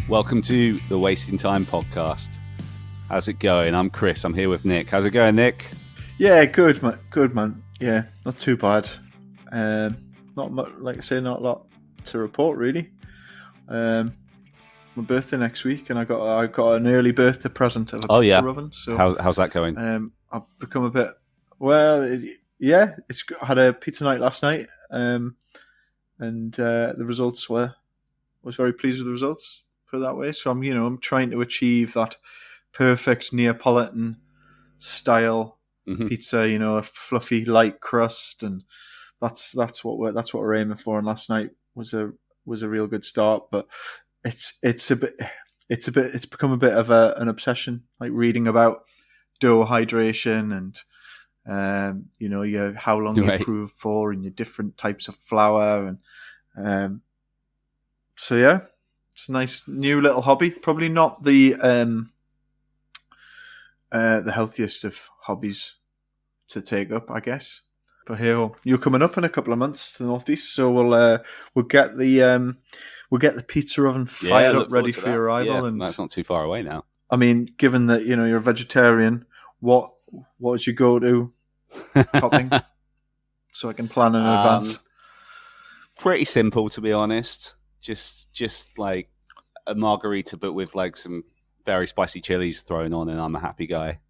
Welcome to the Wasting Time podcast. How's it going? I'm Chris. I'm here with Nick. How's it going, Nick? Yeah, good, man. Good, man. Yeah, not too bad. Not much, like I say, not a lot to report really. My birthday next week, and I got an early birthday present of a pizza oven. So how's that going? I've become a bit I had a pizza night last night, and the results was very pleased with the results. Put it that way. So I'm trying to achieve that perfect Neapolitan style pizza. A fluffy light crust, and that's what we're aiming for. And last night was a real good start, but it's become a bit of an obsession, like reading about dough hydration and how long you improve for and your different types of flour, and so yeah, it's a nice new little hobby. Probably not the healthiest of hobbies to take up, I guess. But here, you're coming up in a couple of months to the Northeast, so we'll get the pizza oven fired up, ready for your arrival. Yeah, and that's not too far away now. I mean, given that you're a vegetarian, what is your go-to topping? So I can plan in advance. Pretty simple, to be honest. Just like a margarita, but with like some very spicy chilies thrown on, and I'm a happy guy.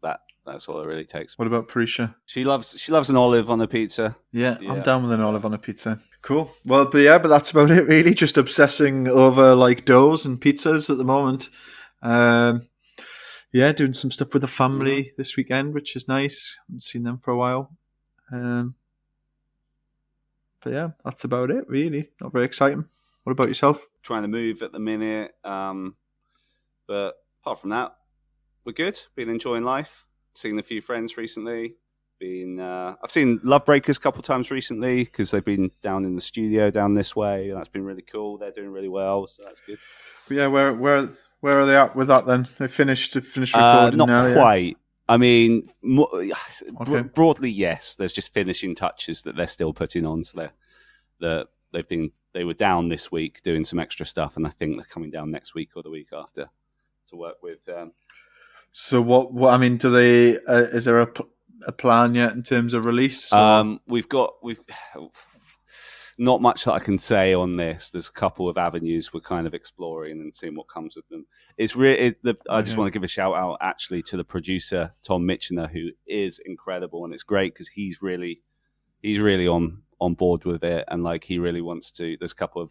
That's all it really takes. What about Parisha? She loves an olive on a pizza. Yeah, I'm down with an olive on a pizza. Cool. Well, but that's about it really. Just obsessing over like doughs and pizzas at the moment. Doing some stuff with the family this weekend, which is nice. Haven't seen them for a while. But yeah, that's about it really. Not very exciting. What about yourself? Trying to move at the minute. But apart from that, we're good. Been enjoying life. Seen a few friends recently. I've seen Love Breakers a couple of times recently because they've been down in the studio down this way. And that's been really cool. They're doing really well, so that's good. But yeah, where are they at with that then? They finished recording not now? Quite. Yeah? I mean, Okay. Broadly, yes. There's just finishing touches that they're still putting on. So they were down this week doing some extra stuff, and I think they're coming down next week or the week after to work with. So what I mean, do they? Is there a plan yet in terms of release? We've not much that I can say on this. There's a couple of avenues we're kind of exploring and seeing what comes with them. It's really. I just want to give a shout out actually to the producer Tom Mitchener, who is incredible, and it's great because he's really on board with it, and like he really wants to. There's a couple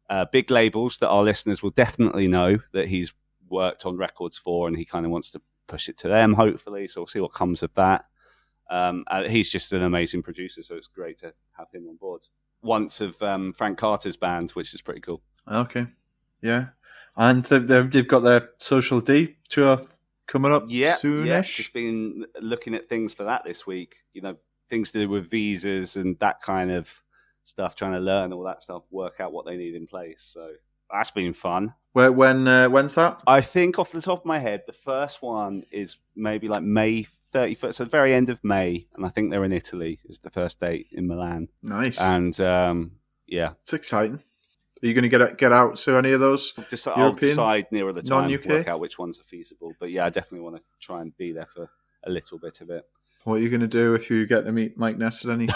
of big labels that our listeners will definitely know that he's worked on records for, and he kind of wants to push it to them, hopefully. So we'll see what comes of that. He's just an amazing producer, so it's great to have him on board. Once of Frank Carter's band, which is pretty cool. Okay, yeah, and they've got their Social D tour coming up soonish. Yeah, just been looking at things for that this week. Things to do with visas and that kind of stuff, trying to learn all that stuff, work out what they need in place. So that's been fun. When's that? I think off the top of my head, the first one is maybe like May 31st, so the very end of May, and I think they're in Italy is the first date in Milan. Nice. And it's exciting. Are you going to get out to any of those? I'll decide nearer the time, non-UK? Work out which ones are feasible. But yeah, I definitely want to try and be there for a little bit of it. What are you going to do if you get to meet Mike Ness at any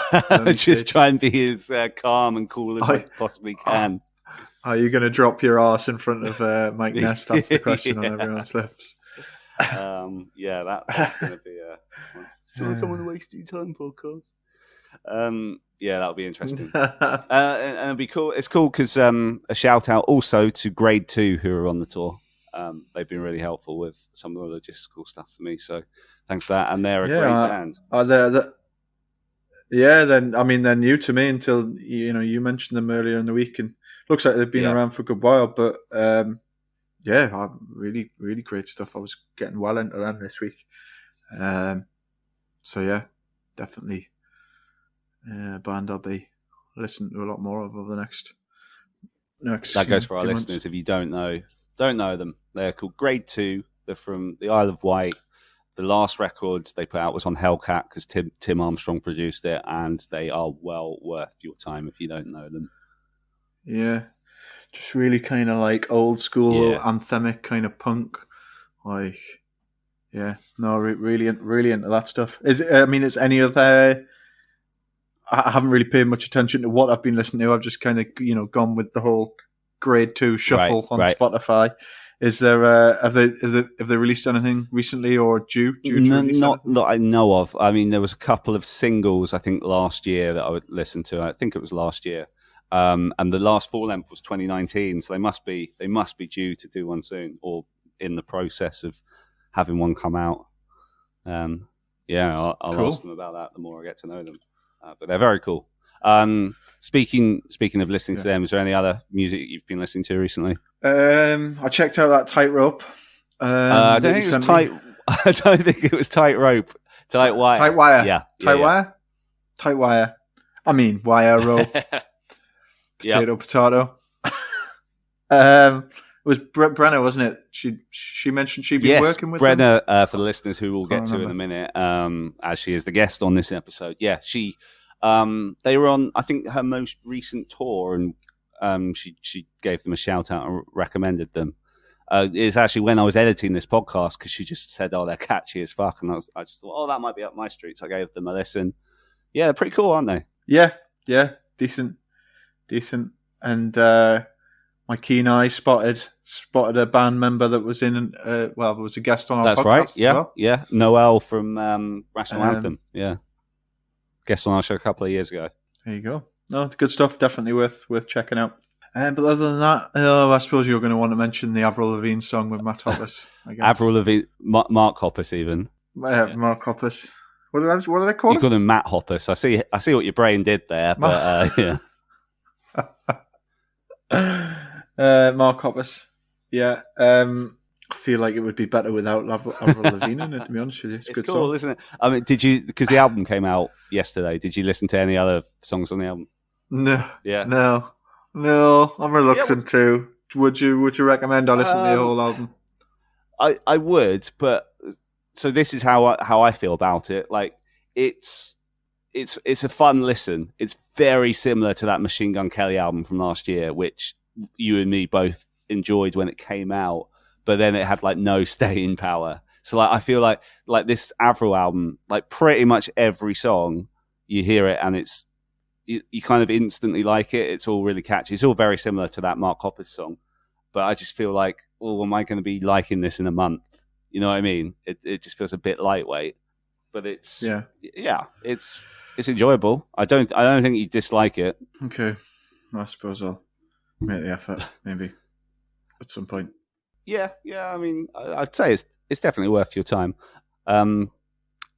just stage? try and be as calm and cool as I possibly can. Are you going to drop your arse in front of Mike Ness? That's the question on everyone's lips. That's going to be do you want to come on the Wasting Time podcast? That'll be interesting. And it'll be cool. It's cool because a shout out also to Grade 2 who are on the tour. They've been really helpful with some of the logistical stuff for me. So thanks for that. And they're a great band. Are they? Yeah, they're new to me until you mentioned them earlier in the week, and looks like they've been around for a good while. But really, really great stuff. I was getting well into them this week. So yeah, definitely a band I'll be listening to a lot more of over the next. That goes for our listeners. Months. If you don't know them, they're called Grade 2. They're from the Isle of Wight. The last record they put out was on Hellcat because Tim Armstrong produced it, and they are well worth your time if you don't know them. Yeah. just really kind of like old school Yeah. anthemic kind of punk. Like, yeah, no, really into that stuff. Is any of the? I haven't really paid much attention to what I've been listening to. I've just kind of gone with the whole grade 2 shuffle on Spotify. Is there have they released anything recently or due to release not anything? that I know of. I mean, there was a couple of singles I think last year that I would listen to. I think it was last year, and the last full length was 2019. So they must be due to do one soon, or in the process of having one come out. Yeah, I'll ask them about that the more I get to know them. But they're very cool. Speaking of listening to them, is there any other music you've been listening to recently? I checked out that Tightrope. I don't think it was tight. I don't think it was Tightrope. TIghtwire. TIghtwire. Yeah. TIghtwire. TIghtwire. I mean, wire rope. Potato. It was Brenna, wasn't it? She mentioned she'd been working with Brenna, them? for the listeners who we'll get to in a minute, as she is the guest on this episode. Yeah, she. They were on, I think, her most recent tour, and she gave them a shout out and recommended them. It's actually when I was editing this podcast, because she just said, "Oh, they're catchy as fuck," and I just thought, "Oh, that might be up my street." So I gave them a listen. Yeah, they're pretty cool, aren't they? Yeah, decent, and my keen eye spotted a band member that was in, was a guest on our podcast. That's right. Yeah, as well. Yeah. Noel from Rational Anthem. Yeah, guest on our show a couple of years ago. There you go. No, it's good stuff. Definitely worth checking out. But other than that, I suppose you're going to want to mention the Avril Lavigne song with Matt Hoppus. I guess. Avril Lavigne, Mark Hoppus, even. Mark Hoppus. What did I call him? You called him Matt Hoppus. I see what your brain did there, but yeah. Mark Hoppus. Yeah. I feel like it would be better without Avril Lavigne in it, to be honest with you. It's good cool, song. Isn't it? I mean, because the album came out yesterday, did you listen to any other songs on the album? No. Yeah. No. I'm reluctant to. Would you recommend I listen to the whole album? I would, but so this is how I feel about it. Like, it's a fun listen. It's very similar to that Machine Gun Kelly album from last year, which you and me both enjoyed when it came out, but then it had like no staying power. So like I feel like this Avril album, like pretty much every song you hear it and it's you kind of instantly like it. It's all really catchy. It's all very similar to that Mark Hoppus song, but I just feel like, oh, am I going to be liking this in a month? You know what I mean? It just feels a bit lightweight, but it's it's enjoyable. I don't think you dislike it. Okay, I suppose I'll make the effort maybe at some point. Yeah. I mean, I'd say it's definitely worth your time. And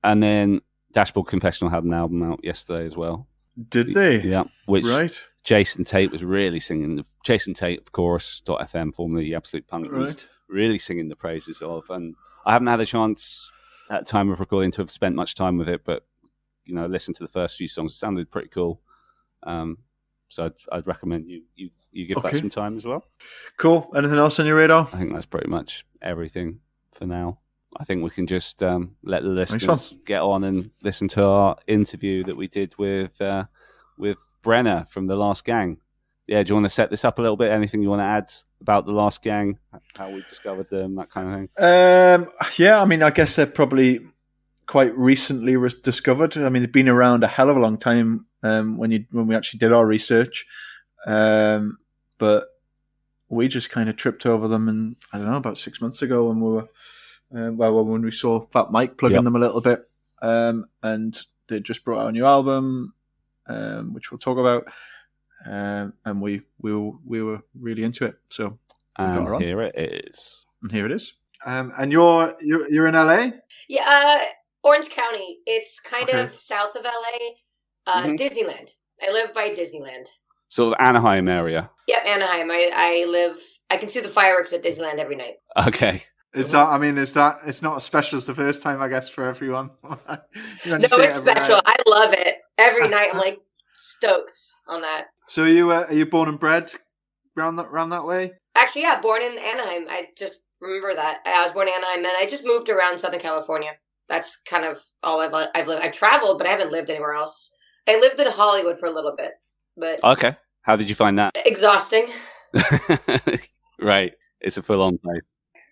then Dashboard Confessional had an album out yesterday as well. Did they? Yeah. Which right. Jason Tate was really singing. Jason Tate of Chorus.fm, formerly Absolute Punk, was really singing the praises of. And I haven't had a chance at time of recording to have spent much time with it, but listen to the first few songs. It sounded pretty cool. So I'd recommend you give that some time as well. Cool. Anything else on your radar? I think that's pretty much everything for now. I think we can just let the listeners get on and listen to our interview that we did with Brenna from The Last Gang. Yeah, do you want to set this up a little bit? Anything you want to add about The Last Gang, how we discovered them, that kind of thing? Yeah, I mean, I guess they're probably quite recently discovered. I mean, they've been around a hell of a long time when we actually did our research. But we just kind of tripped over them, and I don't know, about 6 months ago when we were when we saw Fat Mike plugging them a little bit, and they just brought out a new album, which we'll talk about, and we were really into it. So here it is. And here it is. And you're in LA? Yeah, Orange County. It's kind of south of LA. Disneyland. I live by Disneyland. Sort of Anaheim area. Yeah, Anaheim. I can see the fireworks at Disneyland every night. Okay. Is that it's not as special as the first time, I guess, for everyone? No, it's special. I love it. Every night I'm like stoked on that. So are you born and bred around that way? Actually, yeah, born in Anaheim. I just remember that. I was born in Anaheim, and I just moved around Southern California. That's kind of all I've lived. I've traveled, but I haven't lived anywhere else. I lived in Hollywood for a little bit, but okay. How did you find that? Exhausting. Right. It's a full-on place.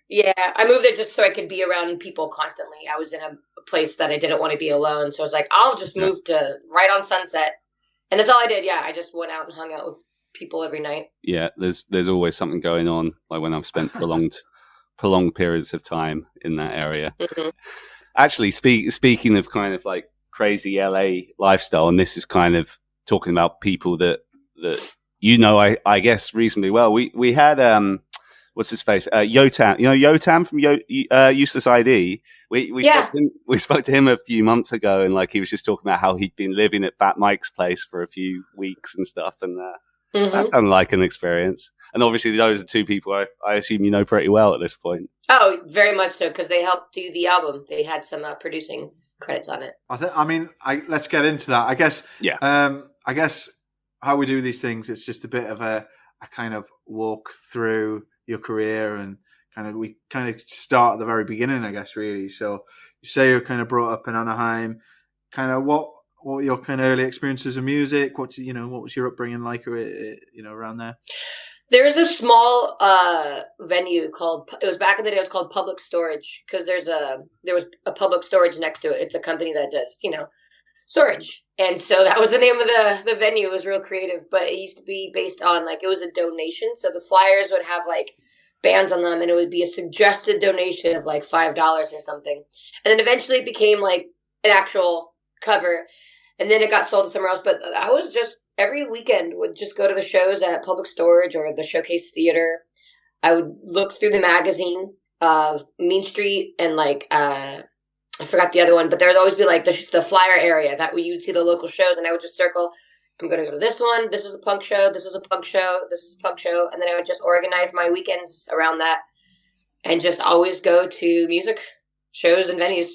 Yeah, I moved there just so I could be around people constantly. I was in a place that I didn't want to be alone, so I was like, I'll just move to right on Sunset, and that's all I did. Yeah, I just went out and hung out with people every night. Yeah, there's always something going on. Like when I've spent prolonged periods of time in that area. Mm-hmm. Actually, speaking of kind of like crazy LA lifestyle, and this is kind of talking about people that I guess reasonably well. We had what's his face? Yotam. You know Yotam from Useless ID. We spoke to him a few months ago, and like he was just talking about how he'd been living at Fat Mike's place for a few weeks and stuff, and that sounded like an experience. And obviously, those are two people I assume you know pretty well at this point. Oh, very much so, because they helped do the album. They had some producing credits on it. Let's get into that. I guess. Yeah. I guess how we do these things, it's just a bit of a kind of walk through your career, and we start at the very beginning, I guess, really. So you say you're kind of brought up in Anaheim. Kind of what were your kind of early experiences of music? What was your upbringing like? Around there. There was a small venue it was back in the day. It was called Public Storage, because there was a public storage next to it. It's a company that does storage, and so that was the name of the venue. It was real creative, but it used to be based on it was a donation. So the flyers would have bands on them, and it would be a suggested donation of $5 or something, and then eventually it became an actual cover, and then it got sold to somewhere else. But I was just every weekend would just go to the shows at Public Storage or the Showcase Theater. I would look through the magazine of Mean Street and I forgot the other one, but there would always be the flyer area that you'd see the local shows, and I would just circle, I'm going to go to this one, this is a punk show, this is a punk show, this is a punk show, and then I would just organize my weekends around that and just always go to music shows and venues.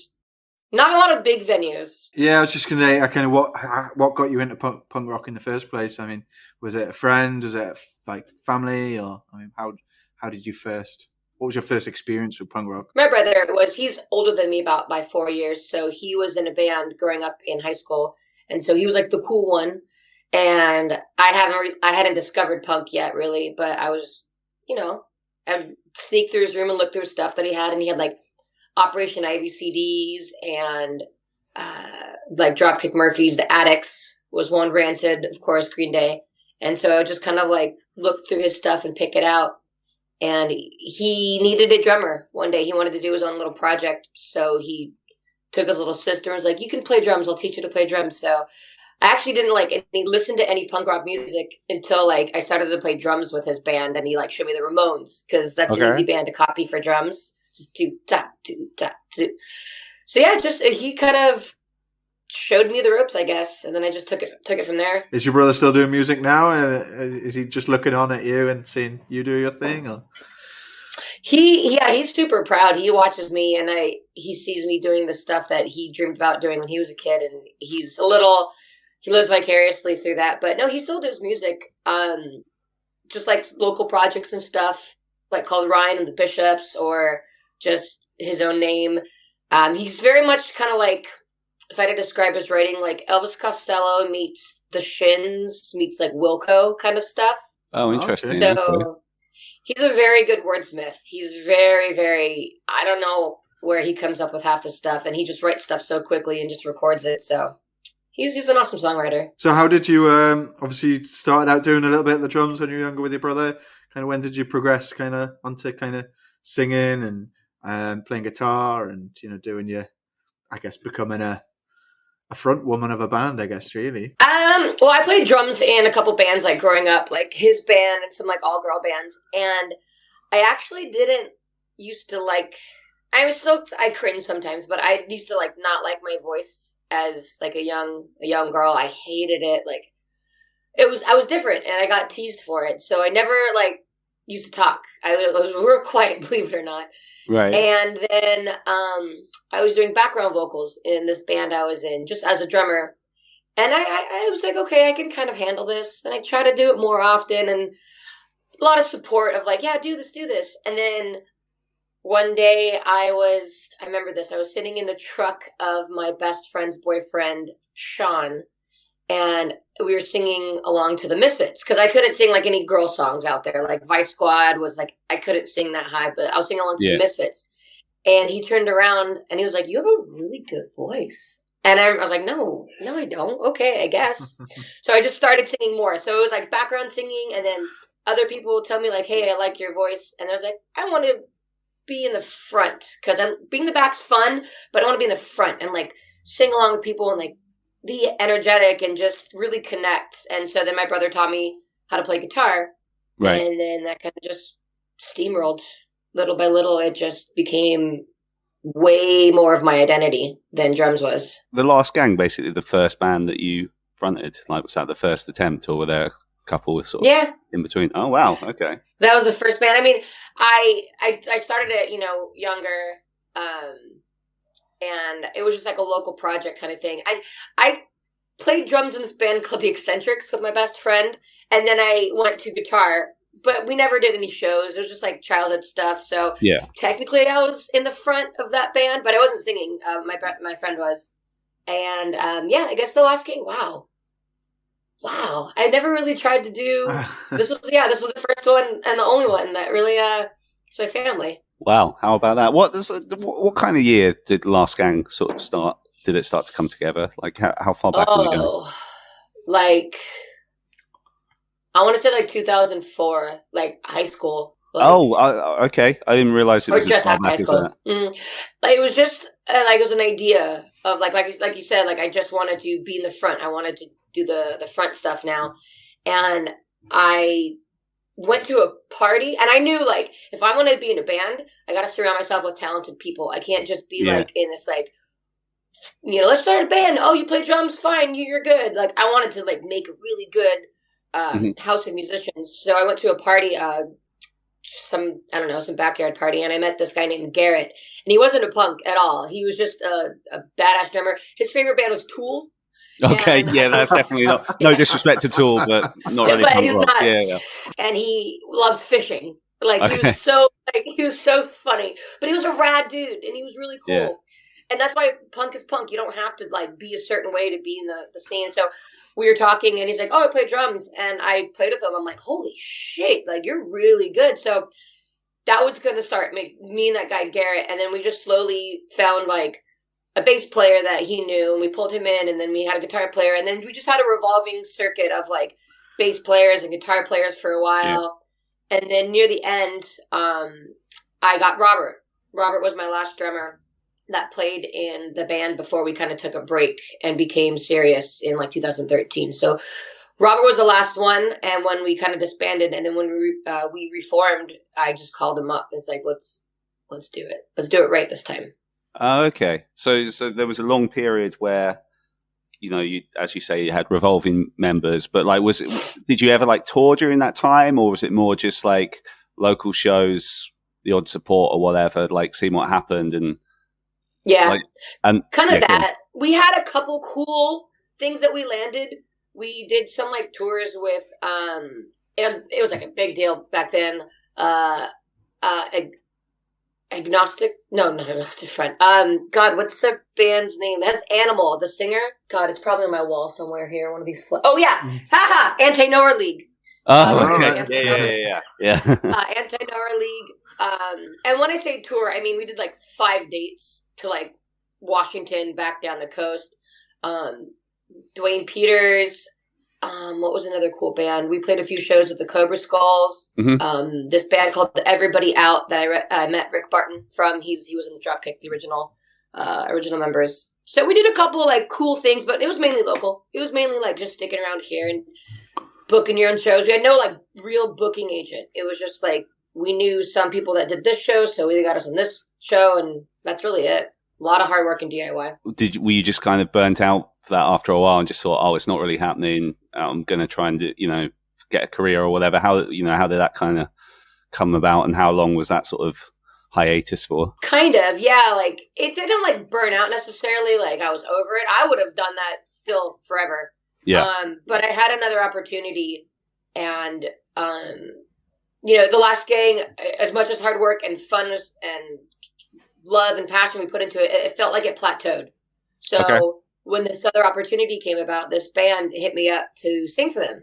Not a lot of big venues. Yeah, I was just going to say, what got you into punk rock in the first place? I mean, was it a friend? Was it family? Or how did you first? What was your first experience with punk rock? My brother he's older than me by 4 years, so he was in a band growing up in high school, and so he was the cool one. And I hadn't discovered punk yet, really, but I was, I'd sneak through his room and look through stuff that he had, and he had Operation Ivy CDs and Dropkick Murphys. The Addicts was one. Rancid, of course, Green Day. And so I would just kind of look through his stuff and pick it out. And he needed a drummer one day. He wanted to do his own little project, so he took his little sister and was like, "You can play drums. I'll teach you to play drums." So I actually didn't listen to any punk rock music until I started to play drums with his band, and he showed me the Ramones, because that's an easy band to copy for drums. Just do tap, do tap, do. So yeah, he kind of showed me the ropes, I guess, and then I just took it from there. Is your brother still doing music now? Is he just looking on at you and seeing you do your thing? Or? He's super proud. He watches me, and he sees me doing the stuff that he dreamed about doing when he was a kid, and he lives vicariously through that. But no, he still does music, just local projects and stuff, called Ryan and the Bishops, or just his own name. He's very much kind of if I had to describe his writing, Elvis Costello meets The Shins meets Wilco kind of stuff. Oh, interesting. So he's a very good wordsmith. He's very, very, I don't know where he comes up with half the stuff, and he just writes stuff so quickly and just records it. So he's an awesome songwriter. So how did you, obviously you started out doing a little bit of the drums when you were younger with your brother. Kind of when did you progress onto singing and playing guitar and, doing becoming a front woman of a band, I guess, really? Well, I played drums in a couple bands, growing up, his band and some, all-girl bands. And I actually didn't used to, I cringe sometimes, but I used to, not like my voice as, a young girl. I hated it. I was different, and I got teased for it. So I never, used to talk. I was real quiet, believe it or not. Right. And then I was doing background vocals in this band I was in, just as a drummer. And I was okay, I can kind of handle this. And I try to do it more often, and a lot of support of yeah, do this. And then one day I remember this, I was sitting in the truck of my best friend's boyfriend, Sean. and we were singing along to the Misfits because I couldn't sing like any girl songs out there. Like Vice Squad was like, I couldn't sing that high, but I was singing along to the Misfits. And he turned around and he was like, "You have a really good voice." And I was like, no, I don't. Okay, I guess. So I just started singing more. So it was like background singing, and then other people would tell me like, "Hey, I like your voice," and I was like, "I want to be in the front because being the back's fun, but I want to be in the front and like sing along with people and like be energetic and just really connect." And so then my brother taught me how to play guitar, right? And then that kind of just steamrolled little by little. It just became way more of my identity than drums was. The Last Gang, basically the first band that you fronted. Like, was that the first attempt, or were there a couple sort of in between? Oh wow, okay. That was the first band. I mean, I started it, younger, and it was just like a local project kind of thing. I played drums in this band called the Eccentrics with my best friend, and then I went to guitar. But we never did any shows. It was just like childhood stuff. So technically I was in the front of that band, but I wasn't singing. My friend was. And I guess the Last Gang. Wow. I never really tried to do this. Was the first one and the only one that really it's my family. Wow. How about that? What kind of year did Last Gang sort of start? Did it start to come together? Like how far back are we going? Like I want to say like 2004, like high school. Like, okay. I didn't realize it was as far back as that. Like, it was just like it was an idea of like you said, like I just wanted to be in the front. I wanted to do the front stuff now, and I went to a party, and I knew like if I want to be in a band, I got to surround myself with talented people. I can't just be like in this like let's start a band. Oh, you play drums, fine, you're good. Like I wanted to like make a really good house of musicians. So I went to a party, some backyard party, and I met this guy named Garrett, and he wasn't a punk at all. He was just a badass drummer. His favorite band was Tool. Okay, that's definitely not. No disrespect to Tool, but not really punk rock. Yeah. And he loves fishing. Like he was so funny, but he was a rad dude, and he was really cool. Yeah. And that's why punk is punk. You don't have to like be a certain way to be in the scene. So we were talking, and he's like, "Oh, I play drums," and I played with him. I'm like, "Holy shit! Like you're really good." So that was going to start me and that guy Garrett, and then we just slowly found like a bass player that he knew, and we pulled him in, and then we had a guitar player, and then we just had a revolving circuit of like bass players and guitar players for a while, and then near the end, I got Robert. Robert was my last drummer that played in the band before we kind of took a break and became serious in like 2013. So Robert was the last one, and when we kind of disbanded, and then when we reformed, I just called him up. It's like let's do it. Let's do it right this time. Okay, so there was a long period where you, as you say, you had revolving members, but like did you ever like tour during that time, or was it more just like local shows, the odd support or whatever, like seeing what happened and and kind of that. We had a couple cool things that we landed. We did some like tours with and it was like a big deal back then. Agnostic Front. God, what's the band's name? That's Animal, the singer. God, it's probably on my wall somewhere here. One of these. Haha, Anti-Nowhere League. Oh, okay. Yeah. Anti-Nowhere League. And when I say tour, I mean we did like 5 dates to like Washington, back down the coast. Dwayne Peters. What was another cool band? We played a few shows with the Cobra Skulls. Mm-hmm. This band called Everybody Out that I met Rick Barton from. He was in the Dropkick, the original members. So we did a couple of like cool things, but it was mainly local. It was mainly like just sticking around here and booking your own shows. We had no like real booking agent. It was just like we knew some people that did this show, so they got us on this show, and that's really it. A lot of hard work in DIY. Were you just kind of burnt out for that after a while and just thought, it's not really happening? I'm going to try and get a career or whatever. How did that kind of come about, and how long was that sort of hiatus for? Kind of, yeah. Like it didn't like burn out necessarily. Like I was over it. I would have done that still forever. Yeah. But I had another opportunity, and the Last Gang, as much as hard work and fun and love and passion we put into it, it felt like it plateaued. So when this other opportunity came about, this band hit me up to sing for them.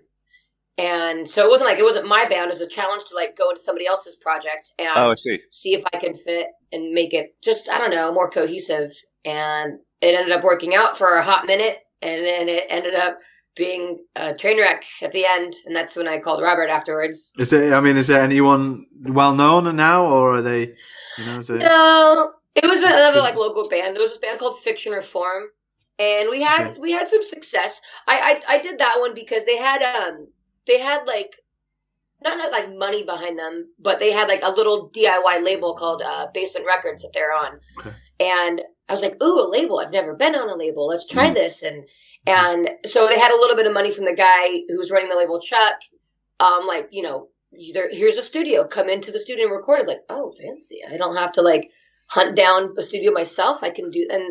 And so it wasn't my band. It was a challenge to like go into somebody else's project and I see if I can fit and make it just, I don't know, more cohesive. And it ended up working out for a hot minute. And then it ended up being a train wreck at the end. And that's when I called Robert afterwards. Is there anyone well known now, or are they, No, it was another like local band. It was this band called Fiction Reform. And we had some success. I did that one because they had like not like money behind them, but they had like a little DIY label called Basement Records that they're on. Okay. And I was like, ooh, a label. I've never been on a label. Let's try this. And so they had a little bit of money from the guy who was running the label, Chuck. Like, here's a studio. Come into the studio and record it. Like, oh, fancy. I don't have to like hunt down a studio myself. I can do, and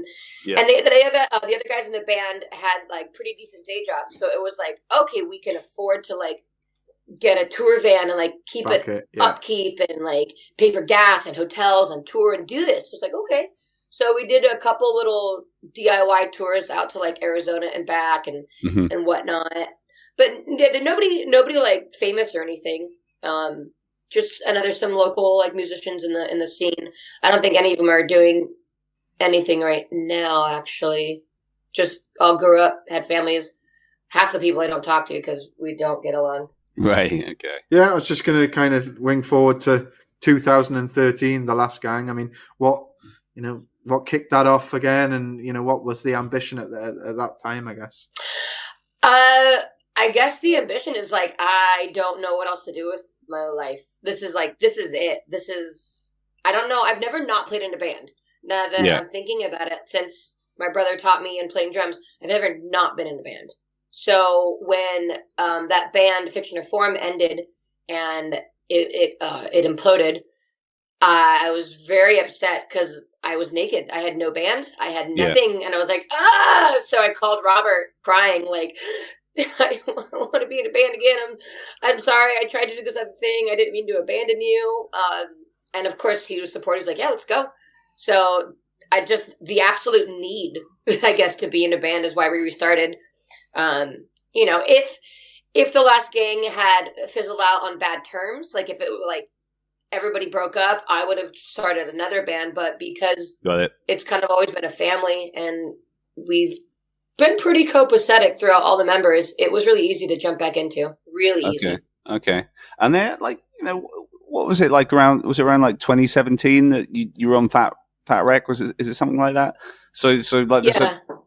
the other guys in the band had like pretty decent day jobs. So it was like, okay, we can afford to like get a tour van and like keep upkeep and like pay for gas and hotels and tour and do this. It was like, okay. So we did a couple little DIY tours out to like Arizona and back and whatnot. But nobody like famous or anything. Just some local like musicians in the scene. I don't think any of them are doing anything right now. Actually, just all grew up, had families. Half the people I don't talk to because we don't get along. Right. Okay. Yeah, I was just going to kind of wing forward to 2013, The Last Gang. I mean, what kicked that off again, and what was the ambition at that time? I guess. I guess the ambition is like I don't know what else to do with my life. This is it. I don't know. I've never not played in a band. Now that I'm thinking about it, since my brother taught me in playing drums, I've never not been in a band. So when that band Fiction Reform ended and it imploded, I was very upset because I was naked. I had no band. I had nothing, and I was like, ah! So I called Robert, crying, like, I want to be in a band again. I'm sorry. I tried to do this other thing. I didn't mean to abandon you. And of course, he was supportive. He's like, yeah, let's go. So the absolute need, I guess, to be in a band is why we restarted. If the Last Gang had fizzled out on bad terms, like if it like everybody broke up, I would have started another band. But because it's kind of always been a family and we've been pretty copacetic throughout all the members, it was really easy to jump back into. Really easy. Okay. And then, like, what was it like around? Was it around like 2017 that you were on Fat Wreck? Is it something like that? So like,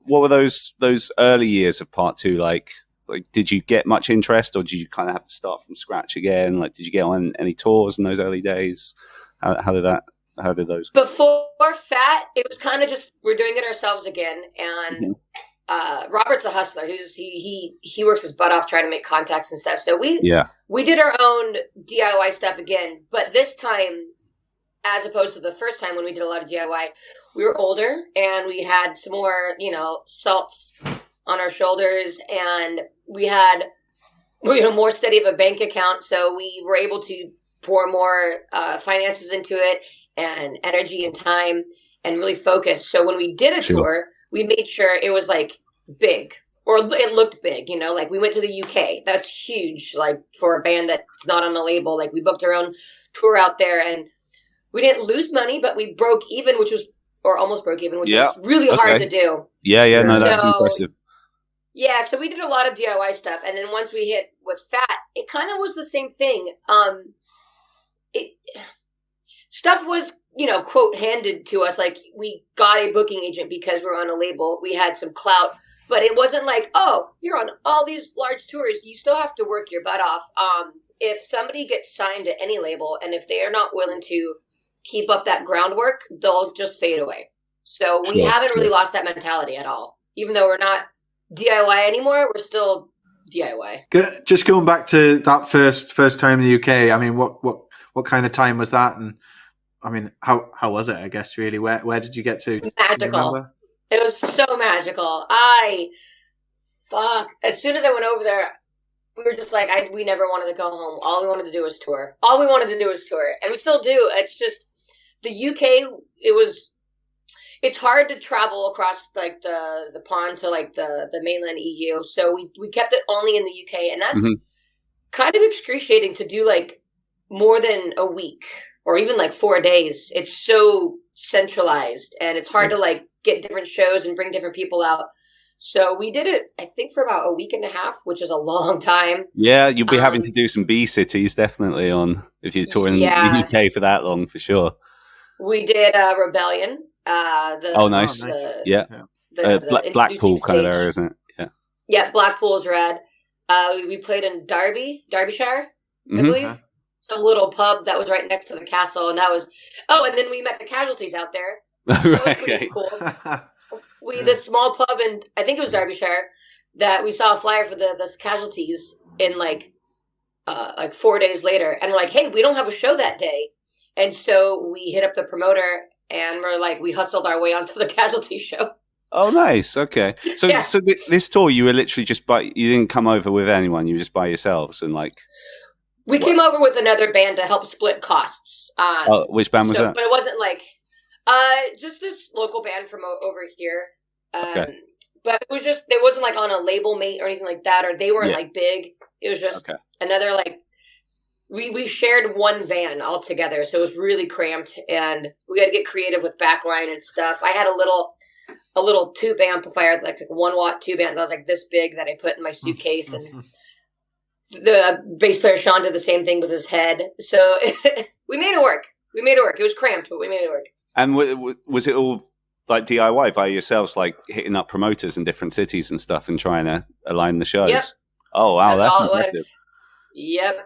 what were those early years of Part 2 like? Like, did you get much interest, or did you kind of have to start from scratch again? Like, did you get on any tours in those early days? How did those? Before Fat, it was kind of just we're doing it ourselves again, and Robert's a hustler. He works his butt off trying to make contacts and stuff. So we did our own DIY stuff again, but this time, as opposed to the first time when we did a lot of DIY, we were older and we had some more, salts on our shoulders, and we had, more steady of a bank account. So we were able to pour more finances into it and energy and time and really focus. So when we did a tour, we made sure it was like big, or it looked big, like we went to the UK. That's huge. Like for a band that's not on a label, like we booked our own tour out there, and we didn't lose money, but we broke even, or almost broke even, which was really hard to do. Yeah. No, that's impressive. Yeah. So we did a lot of DIY stuff. And then once we hit with Fat, it kind of was the same thing. Stuff was, quote, handed to us. Like we got a booking agent because we're on a label. We had some clout, but it wasn't like, oh, you're on all these large tours. You still have to work your butt off. If somebody gets signed to any label, and if they are not willing to keep up that groundwork, they'll just fade away. So we haven't really lost that mentality at all. Even though we're not DIY anymore, we're still DIY. Just going back to that first time in the UK, I mean, what kind of time was that? And I mean, how was it, I guess, really? Where did you get to? Magical. It was so magical. As soon as I went over there, we were just like, we never wanted to go home. All we wanted to do was tour. And we still do. It's just the UK, it's hard to travel across like the pond to like the mainland EU. So we kept it only in the UK, and that's kind of excruciating to do like more than a week or even like 4 days. It's so centralized, and it's hard to like get different shows and bring different people out. So we did it, I think, for about a week and a half, which is a long time. Yeah, you'll be having to do some B cities definitely on if you're touring the UK for that long, for sure. We did Rebellion. Nice. Blackpool kind of area, isn't it? Yeah. Yeah, Blackpool's rad. We played in Derbyshire, I believe. Some little pub that was right next to the castle, and that was. Oh, and then we met the Casualties out there. That was pretty cool. The small pub in, I think it was Derbyshire, that we saw a flyer for the Casualties in like 4 days later, and we're like, hey, we don't have a show that day, and so we hit up the promoter, and we're like, we hustled our way onto the Casualty show. Oh, nice. Okay, so this tour, you were literally you didn't come over with anyone, you were just by yourselves, and like. We came over with another band to help split costs. Which band was that? But it wasn't like just this local band from over here. Okay. But it wasn't like on a label mate or anything like that, or they weren't like big. It was just another like we shared one van all together, so it was really cramped, and we had to get creative with backline and stuff. I had a little tube amplifier, like 1 watt tube amp that was like this big that I put in my suitcase, and the bass player Sean did the same thing with his head. So we made it work. It was cramped, but we made it work. And was it all like DIY by yourselves, like hitting up promoters in different cities and stuff and trying to align the shows? Yep. Oh, wow. That's impressive. Yep.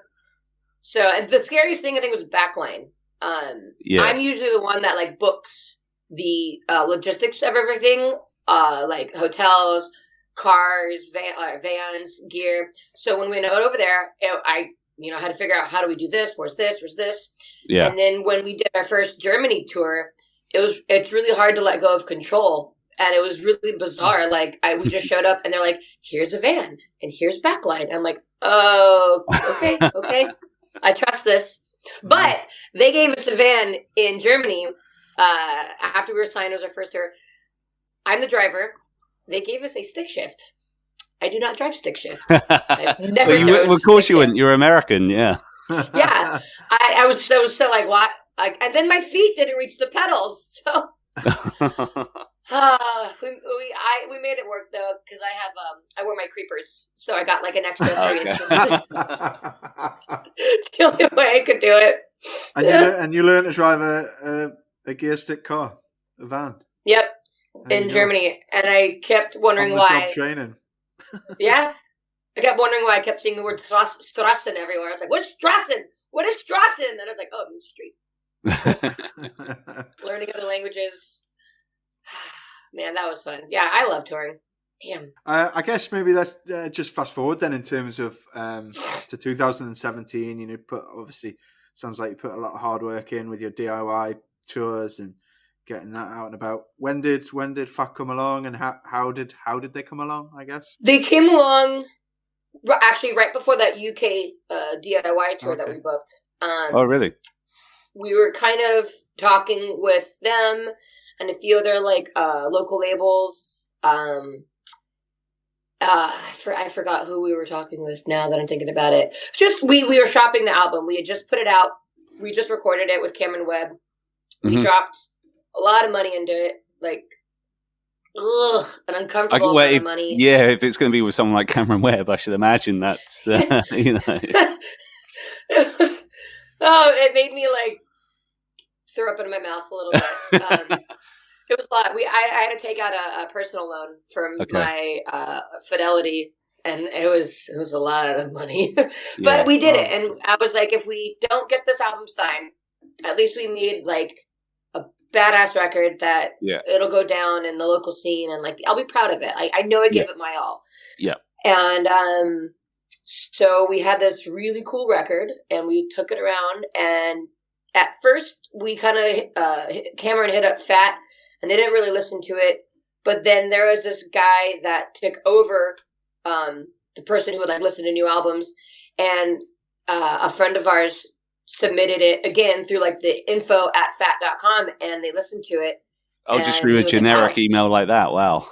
So the scariest thing I think was backline. I'm usually the one that like books the logistics of everything, like hotels, cars, vans, gear. So when we went over there, I had to figure out, how do we do this? Where's this? Yeah. And then when we did our first Germany tour, it's really hard to let go of control. And it was really bizarre. Like we just showed up and they're like, here's a van and here's backline. I'm like, oh, okay. I trust this. But they gave us a van in Germany after we were signed. It was our first tour. I'm the driver. They gave us a stick shift. I do not drive stick shift. I've never of course you wouldn't. You're American, yeah. Yeah. I was so like, what? And then my feet didn't reach the pedals. So we made it work though, because I wear my creepers, so I got like an extra 3 inches. It's the only way I could do it. And you learned to drive a gear stick car, a van. Yep. In Germany, and I kept wondering why. Job training. Yeah, I kept wondering why I kept seeing the word Strassen everywhere. I was like, "What's Strassen? What is Strassen?" And I was like, "Oh, it means street." Learning other languages, man, that was fun. Yeah, I love touring. Damn. I guess maybe let's just fast forward then in terms of to 2017. Obviously sounds like you put a lot of hard work in with your DIY tours and getting that out and about. When did Fat come along, and how did they come along? I guess they came along actually right before that UK DIY tour that we booked. Oh, really? We were kind of talking with them and a few other like local labels. I forgot who we were talking with now that I'm thinking about it. Just we were shopping the album. We had just put it out. We just recorded it with Cameron Webb. We dropped a lot of money into it, like an uncomfortable amount of money. Yeah, if it's going to be with someone like Cameron Webb, I should imagine that's it made me like throw up in my mouth a little bit. It was a lot. I had to take out a personal loan from my Fidelity, and it was a lot of money. But we did it, and I was like, if we don't get this album signed, at least we made like a badass record that it'll go down in the local scene, and like I'll be proud of it. I know I give it my all. Yeah. And so we had this really cool record, and we took it around. And at first, we kind of Cameron hit up Fat, and they didn't really listen to it. But then there was this guy that took over the person who would like listen to new albums, and a friend of ours submitted it again through like the info@fat.com, and they listened to it, Oh, just And through he a was like, generic "Oh." email like that. Wow.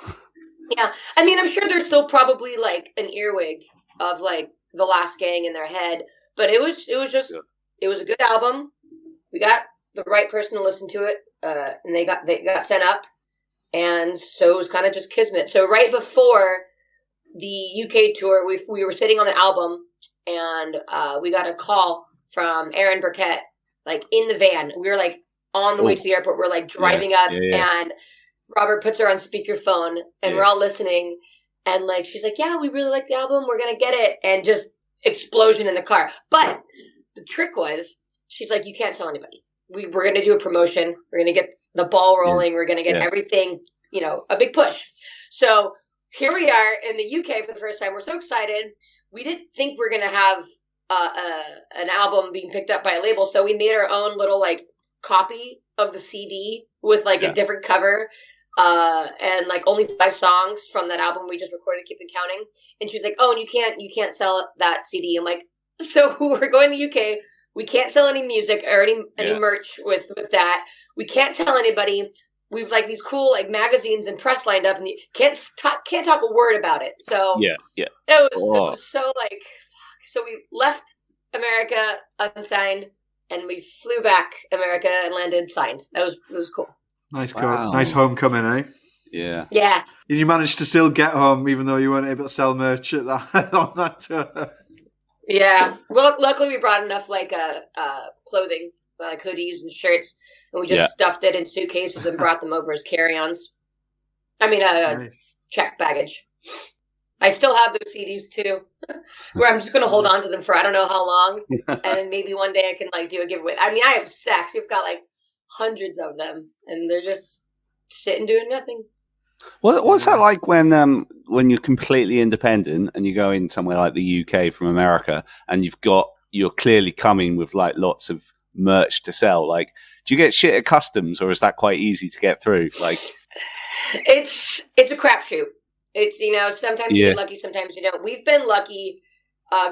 Yeah, I mean, I'm sure there's still probably like an earwig of like the Last Gang in their head, but it was just Yeah. it was a good album. We got the right person to listen to it, and they got sent up, and so it was kind of just kismet. So right before the UK tour, we were sitting on the album, and we got a call from Aaron Burkett, like in the van. We were like on the way to the airport. We're like driving up, and Robert puts her on speakerphone, and we're all listening, and like she's like, "Yeah, we really like the album. We're gonna get it," and just explosion in the car. But the trick was, she's like, "You can't tell anybody. We're gonna do a promotion. We're gonna get the ball rolling. We're gonna get everything, a big push." So here we are in the UK for the first time. We're so excited. We didn't think we're gonna have an album being picked up by a label, so we made our own little like copy of the CD with like a different cover. And like only 5 songs from that album we just recorded, Keep It Counting. And she's like, "Oh, and you can't sell that CD." I'm like, "So we're going to the UK. We can't sell any music or any merch with that. We can't tell anybody. We've like these cool like magazines and press lined up, and you can't talk a word about it." So it was so like, so we left America unsigned, and we flew back America and landed signed. It was cool. Nice nice homecoming, eh? Yeah. Yeah. And you managed to still get home even though you weren't able to sell merch at that on that tour. Yeah. Well, luckily we brought enough like clothing, like hoodies and shirts, and we just stuffed it in suitcases and brought them over as carry-ons. I mean, checked baggage. I still have those CDs too, where I'm just going to hold on to them for I don't know how long, and then maybe one day I can like do a giveaway. I mean, I have stacks. We've got like hundreds of them, and they're just sitting doing nothing. What's that like when you're completely independent and you go in somewhere like the UK from America and you're clearly coming with like lots of merch to sell? Like, do you get shit at customs, or is that quite easy to get through? Like, it's a crapshoot. It's sometimes you get lucky, sometimes you don't. We've been lucky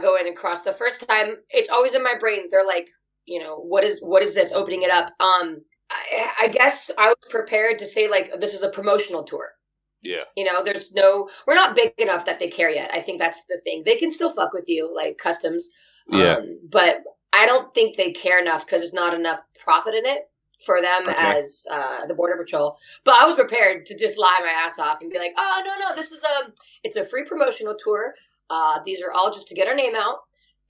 going across. The first time, it's always in my brain. They're like, what is this? Opening it up. I guess I was prepared to say like this is a promotional tour. Yeah. We're not big enough that they care yet. I think that's the thing. They can still fuck with you, like customs. Yeah. But I don't think they care enough because there's not enough profit in it for them as the Border Patrol. But I was prepared to just lie my ass off and be like, "Oh, no, this is it's a free promotional tour. These are all just to get our name out."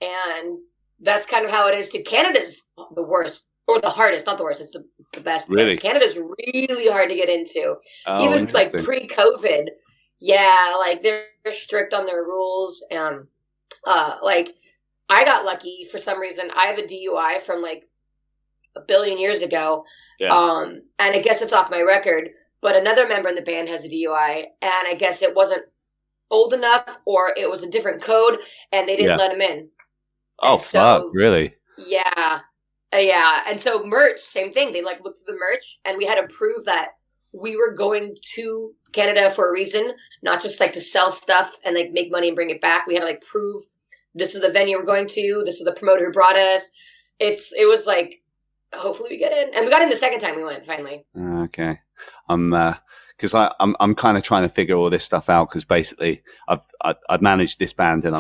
And that's kind of how it is. Canada's the worst. Or the hardest, not the worst. It's the best. Really? Canada's really hard to get into. Oh, even like pre-COVID. Yeah, like they're strict on their rules. And like I got lucky for some reason. I have a DUI from like a billion years ago. Yeah. And I guess it's off my record. But another member in the band has a DUI, and I guess it wasn't old enough, or it was a different code, and they didn't let him in. Oh, fuck! Really? Yeah. Yeah, and so merch, same thing. They like looked at the merch, and we had to prove that we were going to Canada for a reason, not just like to sell stuff and like make money and bring it back. We had to like prove this is the venue we're going to. This is the promoter who brought us. It was like, hopefully we get in, and we got in the second time we went finally. Okay, because I'm kind of trying to figure all this stuff out because basically I've managed this band and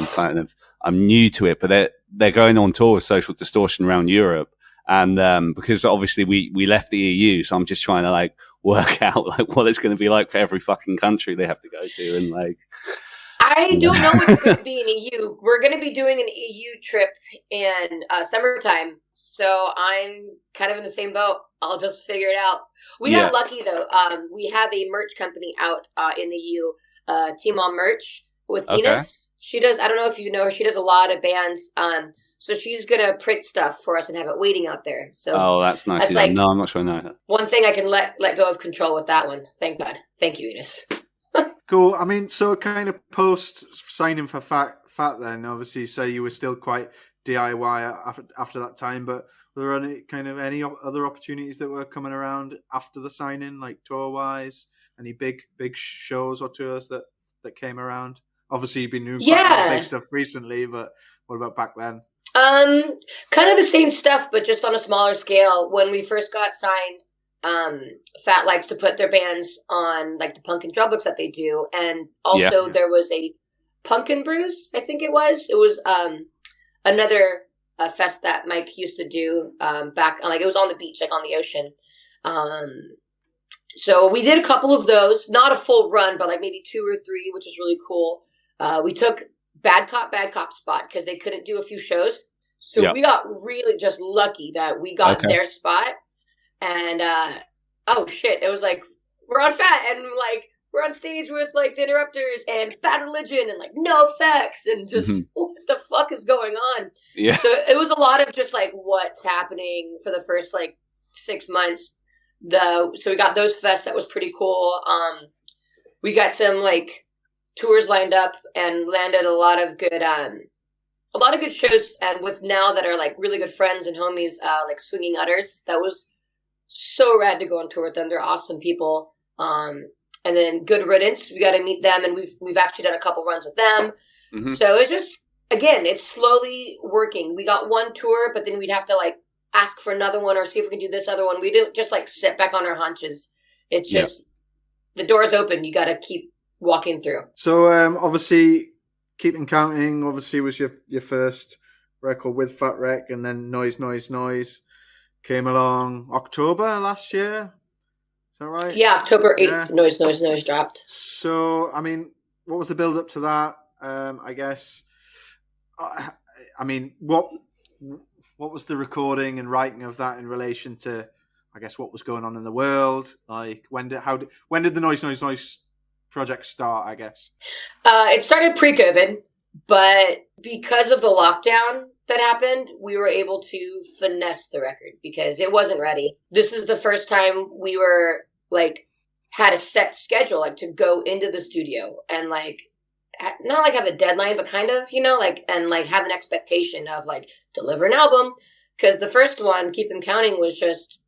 I'm new to it, but they're going on tour with Social Distortion around Europe. And because obviously we left the EU, so I'm just trying to like work out like what it's going to be like for every fucking country they have to go to, and like I don't know what's going to be in EU. We're going to be doing an EU trip in summertime, so I'm kind of in the same boat. I'll just figure it out. We got lucky though. We have a merch company out in the EU, Team On Merch with Ines. She does. I don't know if you know her. She does a lot of bands. So she's going to print stuff for us and have it waiting out there. So that's nice. Like, no, I'm not sure I know her. One thing I can let go of control with that one. Thank God. Thank you, Ines. Cool. I mean, so kind of post signing for Fat then, obviously you say you were still quite DIY after that time, but were there any other opportunities that were coming around after the signing, like tour-wise? Any big shows or tours that came around? Obviously you've been doing quite a lot of big stuff recently, but what about back then? Kind of the same stuff, but just on a smaller scale. When we first got signed, Fat likes to put their bands on like the Pumpkin drum books that they do, and also there was a Pumpkin Brews, I think it was. It was another fest that Mike used to do back on, like, it was on the beach, like on the ocean. So we did a couple of those, not a full run, but like maybe 2 or 3, which is really cool. We took Bad Cop spot because they couldn't do a few shows. So we got really just lucky that we got their spot. And oh shit, it was like, we're on Fat, and like we're on stage with like the Interrupters and Bad Religion and like No Effects, and just what the fuck is going on? Yeah. So it was a lot of just like what's happening for the first like 6 months. So we got those fests. That was pretty cool. We got some like tours lined up and landed a lot of good shows. And with now that are like really good friends and homies, like Swinging Utters, that was so rad to go on tour with them. They're awesome people. And then Good Riddance, we got to meet them, and we've actually done a couple runs with them. Mm-hmm. So it's just, again, it's slowly working. We got one tour, but then we'd have to like ask for another one or see if we can do this other one. We didn't just like sit back on our haunches. It's just the door's open. You got to keep walking through. So obviously, Keeping Counting obviously was your first record with Fat Wreck, and then Noise came along October last year. Is that right? Yeah, October 8th, Noise dropped. So, I mean, what was the build up to that? I guess, I mean, what was the recording and writing of that in relation to, I guess, what was going on in the world? Like, when did the Noise project start, I guess? It started pre-COVID, but because of the lockdown that happened, we were able to finesse the record because it wasn't ready. This is the first time we were like had a set schedule, like to go into the studio and like not like have a deadline, but kind of, you know, like, and like have an expectation of like deliver an album. Because the first one, Keep Them Counting, was just,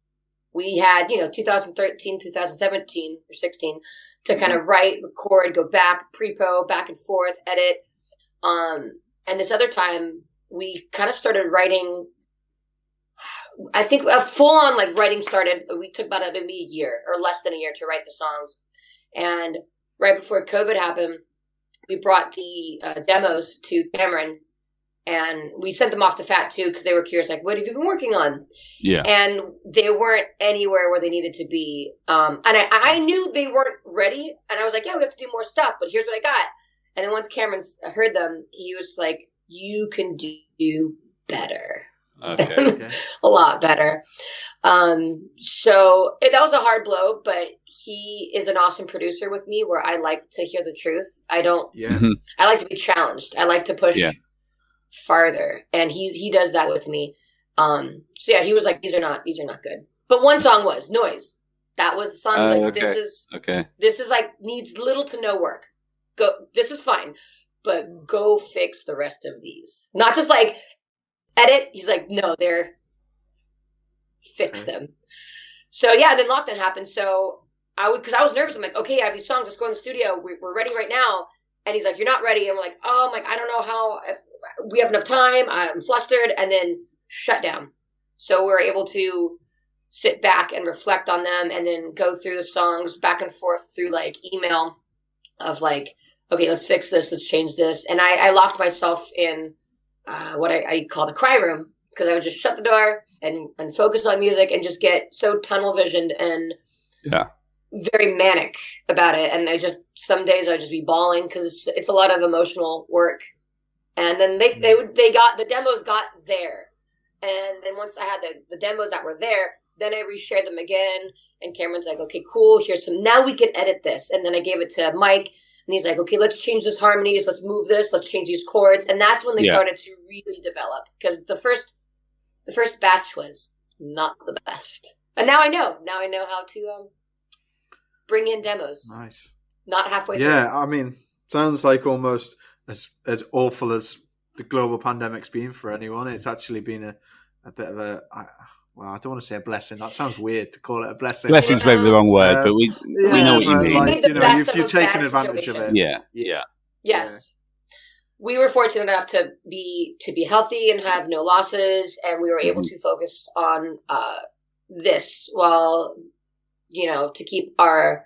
we had, 2013, 2017 or 16 to kind of write, record, go back, pre-pro, back and forth, edit. And this other time, we kind of started writing, I think a full-on like writing started, we took about maybe a year or less than a year to write the songs. And right before COVID happened, we brought the demos to Cameron, and we sent them off to Fat too, because they were curious, like, what have you been working on? Yeah. And they weren't anywhere where they needed to be. And I knew they weren't ready, and I was like, yeah, we have to do more stuff, but here's what I got. And then once Cameron heard them, he was like, you can do better. Okay. A lot better. So that was a hard blow, but he is an awesome producer with me, where I like to hear the truth. I like to be challenged. I like to push farther. And he does that with me. So yeah, he was like, these are not good. But one song was Noise. That was the song. Like, this is like needs little to no work. This is fine, but go fix the rest of these. Not just like edit. He's like, no, fix them. So yeah, then lockdown happened. So because I was nervous. I'm like, okay, I have these songs. Let's go in the studio. We're ready right now. And he's like, you're not ready. And we're like, oh, I'm like, I don't know how, if we have enough time. I'm flustered. And then shut down. So we're able to sit back and reflect on them, and then go through the songs back and forth through like email of like, okay, let's fix this. Let's change this. And I locked myself in what I call the cry room, because I would just shut the door and focus on music and just get so tunnel visioned and very manic about it. And some days I'd just be bawling because it's a lot of emotional work. And then the demos got there. And then once I had the demos that were there, then I reshared them again. And Cameron's like, okay, cool. Now we can edit this. And then I gave it to Mike. And he's like, okay, let's change this harmonies. Let's move this. Let's change these chords. And that's when they started to really develop. Because the first batch was not the best. And now I know. Now I know how to bring in demos. Nice. Not halfway through. Yeah, I mean, sounds like almost as awful as the global pandemic's been for anyone. It's actually been a bit of a... Well, I don't want to say a blessing. That sounds weird to call it a blessing. Blessing's maybe the wrong word, but we know what you mean. Like, you've taken advantage of it. Yeah. Yes. Yeah. We were fortunate enough to be healthy and have no losses, and we were able to focus on this while to keep our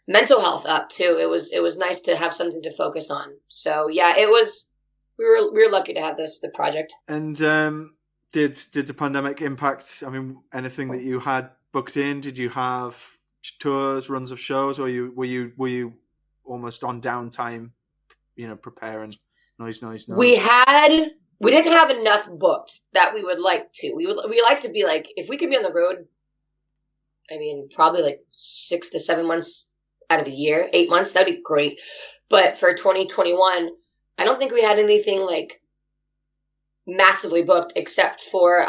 mental health up too. It was nice to have something to focus on. So yeah, we were lucky to have the project. And did the pandemic impact, anything that you had booked in? Did you have tours, runs of shows, or were you almost on downtime, preparing noise? We didn't have enough booked that we would like to. We like to be like, if we could be on the road, probably like 6 to 7 months out of the year, 8 months, that'd be great. But for 2021, I don't think we had anything like massively booked, except for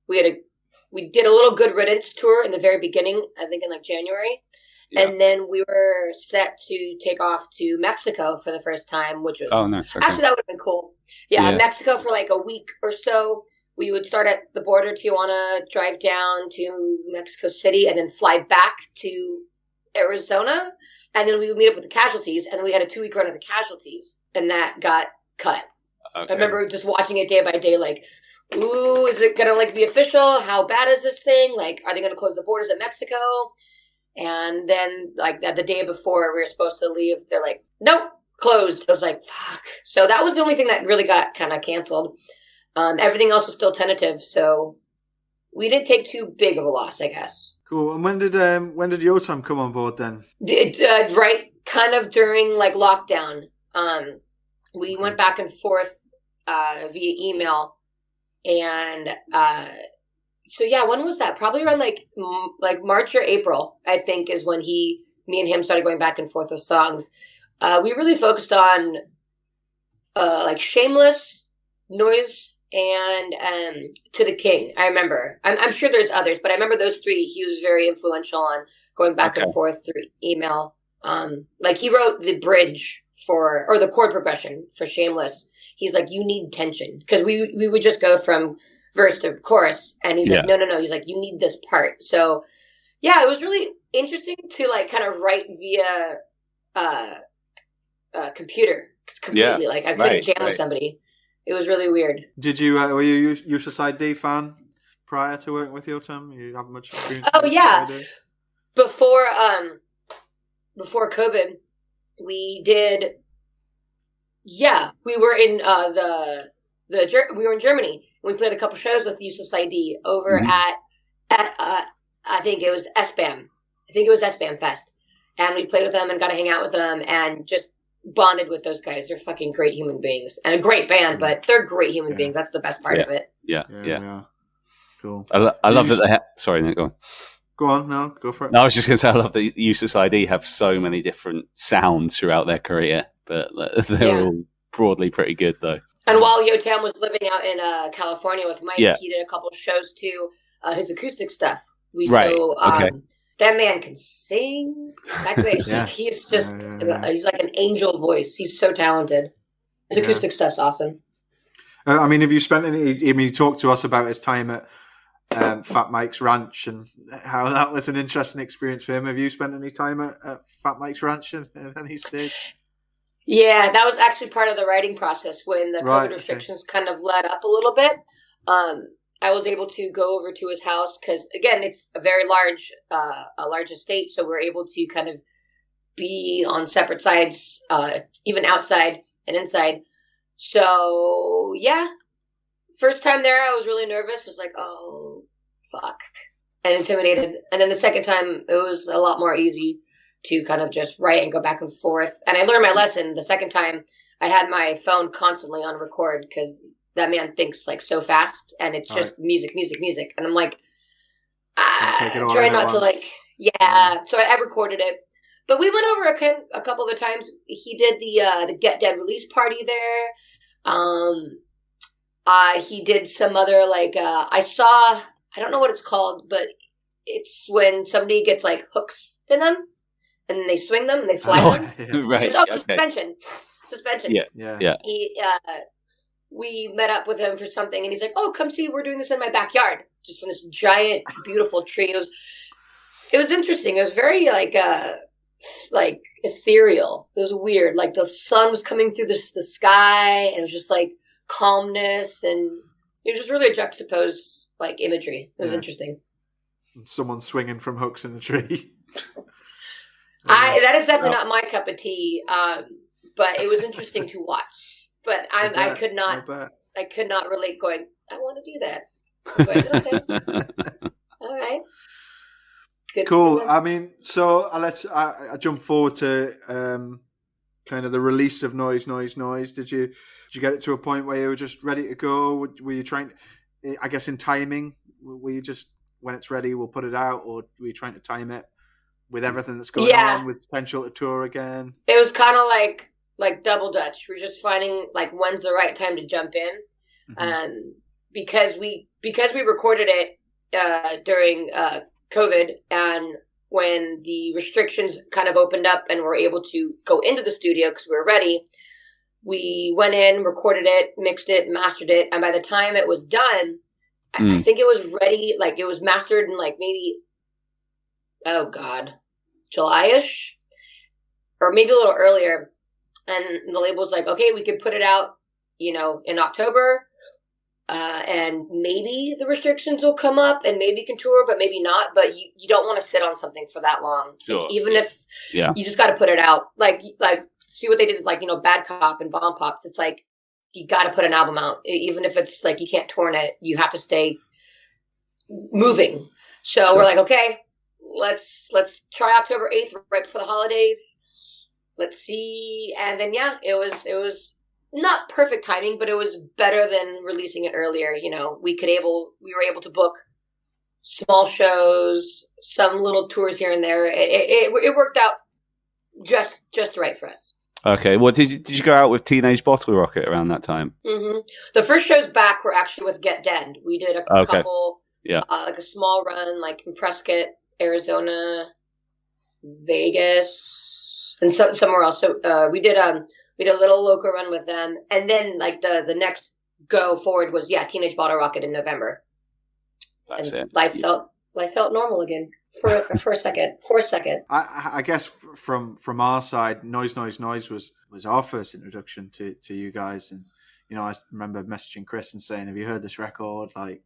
we did a little Good Riddance tour in the very beginning, I think in like January. Yeah. And then we were set to take off to Mexico for the first time, which was nice. Okay. Actually, that would have been cool. Yeah, Mexico for like a week or so. We would start at the border, Tijuana, drive down to Mexico City, and then fly back to Arizona. And then we would meet up with the Casualties, and then we had a 2-week run of the Casualties, and that got cut. Okay. I remember just watching it day by day, like, ooh, is it gonna like be official? How bad is this thing? Like, are they gonna close the borders at Mexico? And then, like, the day before we were supposed to leave, they're like, nope, closed. I was like, fuck. So that was the only thing that really got kind of canceled. Everything else was still tentative, so we didn't take too big of a loss, I guess. Cool. And when did Yotam come on board then? Right, kind of during like lockdown. We went back and forth via email, and so yeah, when was that? Probably around like March or April, I think, is when me and him started going back and forth with songs. We really focused on like Shameless, Noise, and To the King. I remember. I'm sure there's others, but I remember those 3. He was very influential on going back and forth through email. Like he wrote the bridge or the chord progression for Shameless. He's like, you need tension, because we would just go from verse to chorus, and he's like, no. He's like, you need this part. So yeah, it was really interesting to like kind of write via computer completely. Like I couldn't jam with somebody. It was really weird. Did you were you Useless ID fan prior to working with Yotam? You have much experience? Oh yeah, before COVID, we did. Yeah, we were in we were in Germany. We played a couple shows with Useless ID over at I think it was SBAM. I think it was SBAM Fest, and we played with them and got to hang out with them and just bonded with those guys. They're fucking great human beings and a great band, but they're great human beings. That's the best part of it. Yeah. Cool. I love that they sorry, Nick, go on. Go on, no, go for it. No, I was just going to say, I love that Useless ID have so many different sounds throughout their career, but they're all broadly pretty good, though. And while Yotam was living out in California with Mike, he did a couple of shows too. His acoustic stuff. That man can sing. He's just he's like an angel voice. He's so talented. His acoustic stuff's awesome. Have you spent any? You talked to us about his time at Fat Mike's Ranch and how that was an interesting experience for him. Have you spent any time at Fat Mike's Ranch at any stage? Yeah, that was actually part of the writing process when the COVID restrictions kind of let up a little bit. I was able to go over to his house because, again, it's a very large estate, so we're able to kind of be on separate sides, even outside and inside. So, yeah, first time there, I was really nervous. I was like, oh, fuck, and intimidated. And then the second time, it was a lot more easy to kind of just write and go back and forth. And I learned my lesson. The second time, I had my phone constantly on record because that man thinks like so fast, and it's just music. And I'm like, try not to like, So I recorded it. But we went over a couple of times. He did the Get Dead release party there. He did some other like I don't know what it's called, but it's when somebody gets like hooks in them and then they swing them and they fly them. Right. Suspension. Yeah. We met up with him for something, and he's like, "Oh, come see, we're doing this in my backyard, just from this giant, beautiful tree." It was interesting. It was very like ethereal. It was weird. Like the sun was coming through the sky, and it was just like calmness, and it was just really a juxtaposed like imagery. It was interesting. and someone swinging from hooks in the tree. That is definitely not my cup of tea. But it was interesting to watch. But I could not relate. Going, I want to do that. But, okay, all right. Good. Cool. I mean, so I jump forward to kind of the release of Noise. Did you get it to a point where you were just ready to go? Were you trying, I guess, in timing? Were you just, when it's ready, we'll put it out, or were you trying to time it with everything that's going on, with potential to tour again? It was kind of like double dutch. We're just finding like when's the right time to jump in, because we recorded it during COVID, and when the restrictions kind of opened up and we're able to go into the studio because we were ready, we went in, recorded it, mixed it, mastered it, and by the time it was done, I think it was ready. Like it was mastered in like maybe, July-ish, or maybe a little earlier. And the label was like, okay, we could put it out, in October. And maybe the restrictions will come up and maybe you can tour, but maybe not. But you don't want to sit on something for that long. Sure. Like, even if you just got to put it out. Like see what they did is like, Bad Cop and Bomb Pops. It's like, you got to put an album out. Even if it's like, you can't tour in it, you have to stay moving. So we're like, okay, let's try October 8th, right before the holidays. Let's see. And then, it was not perfect timing, but it was better than releasing it earlier. We were able to book small shows, some little tours here and there. It worked out just right for us. Okay. Well, did you go out with Teenage Bottle Rocket around that time? Mm-hmm. The first shows back were actually with Get Dead. We did a couple, like a small run, like in Prescott, Arizona, Vegas, and somewhere else. So we did a little local run with them, and then like the next go forward was Teenage Bottle Rocket in November. That's it. Life felt normal again for a second. I guess from our side, Noise was our first introduction to you guys, and I remember messaging Chris and saying, "Have you heard this record? Like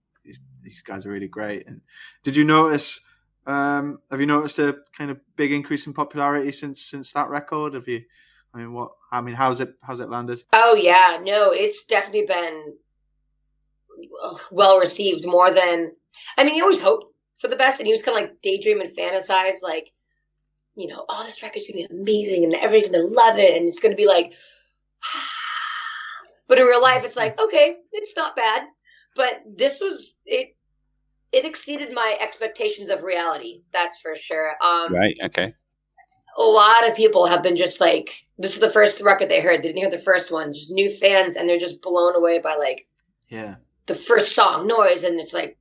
these guys are really great." And did you notice? Have you noticed a kind of big increase in popularity since that record? How's it landed? Oh yeah, no, it's definitely been well received. More than, you always hope for the best, and you was kind of like daydream and fantasize, like, this record's gonna be amazing and everyone's gonna love it, and it's gonna be like, but in real life, it's like, okay, it's not bad, but this was it. It exceeded my expectations of reality. That's for sure. Right. Okay. A lot of people have been just like, this is the first record they heard. They didn't hear the first one. Just new fans, and they're just blown away by the first song, Noise, and it's like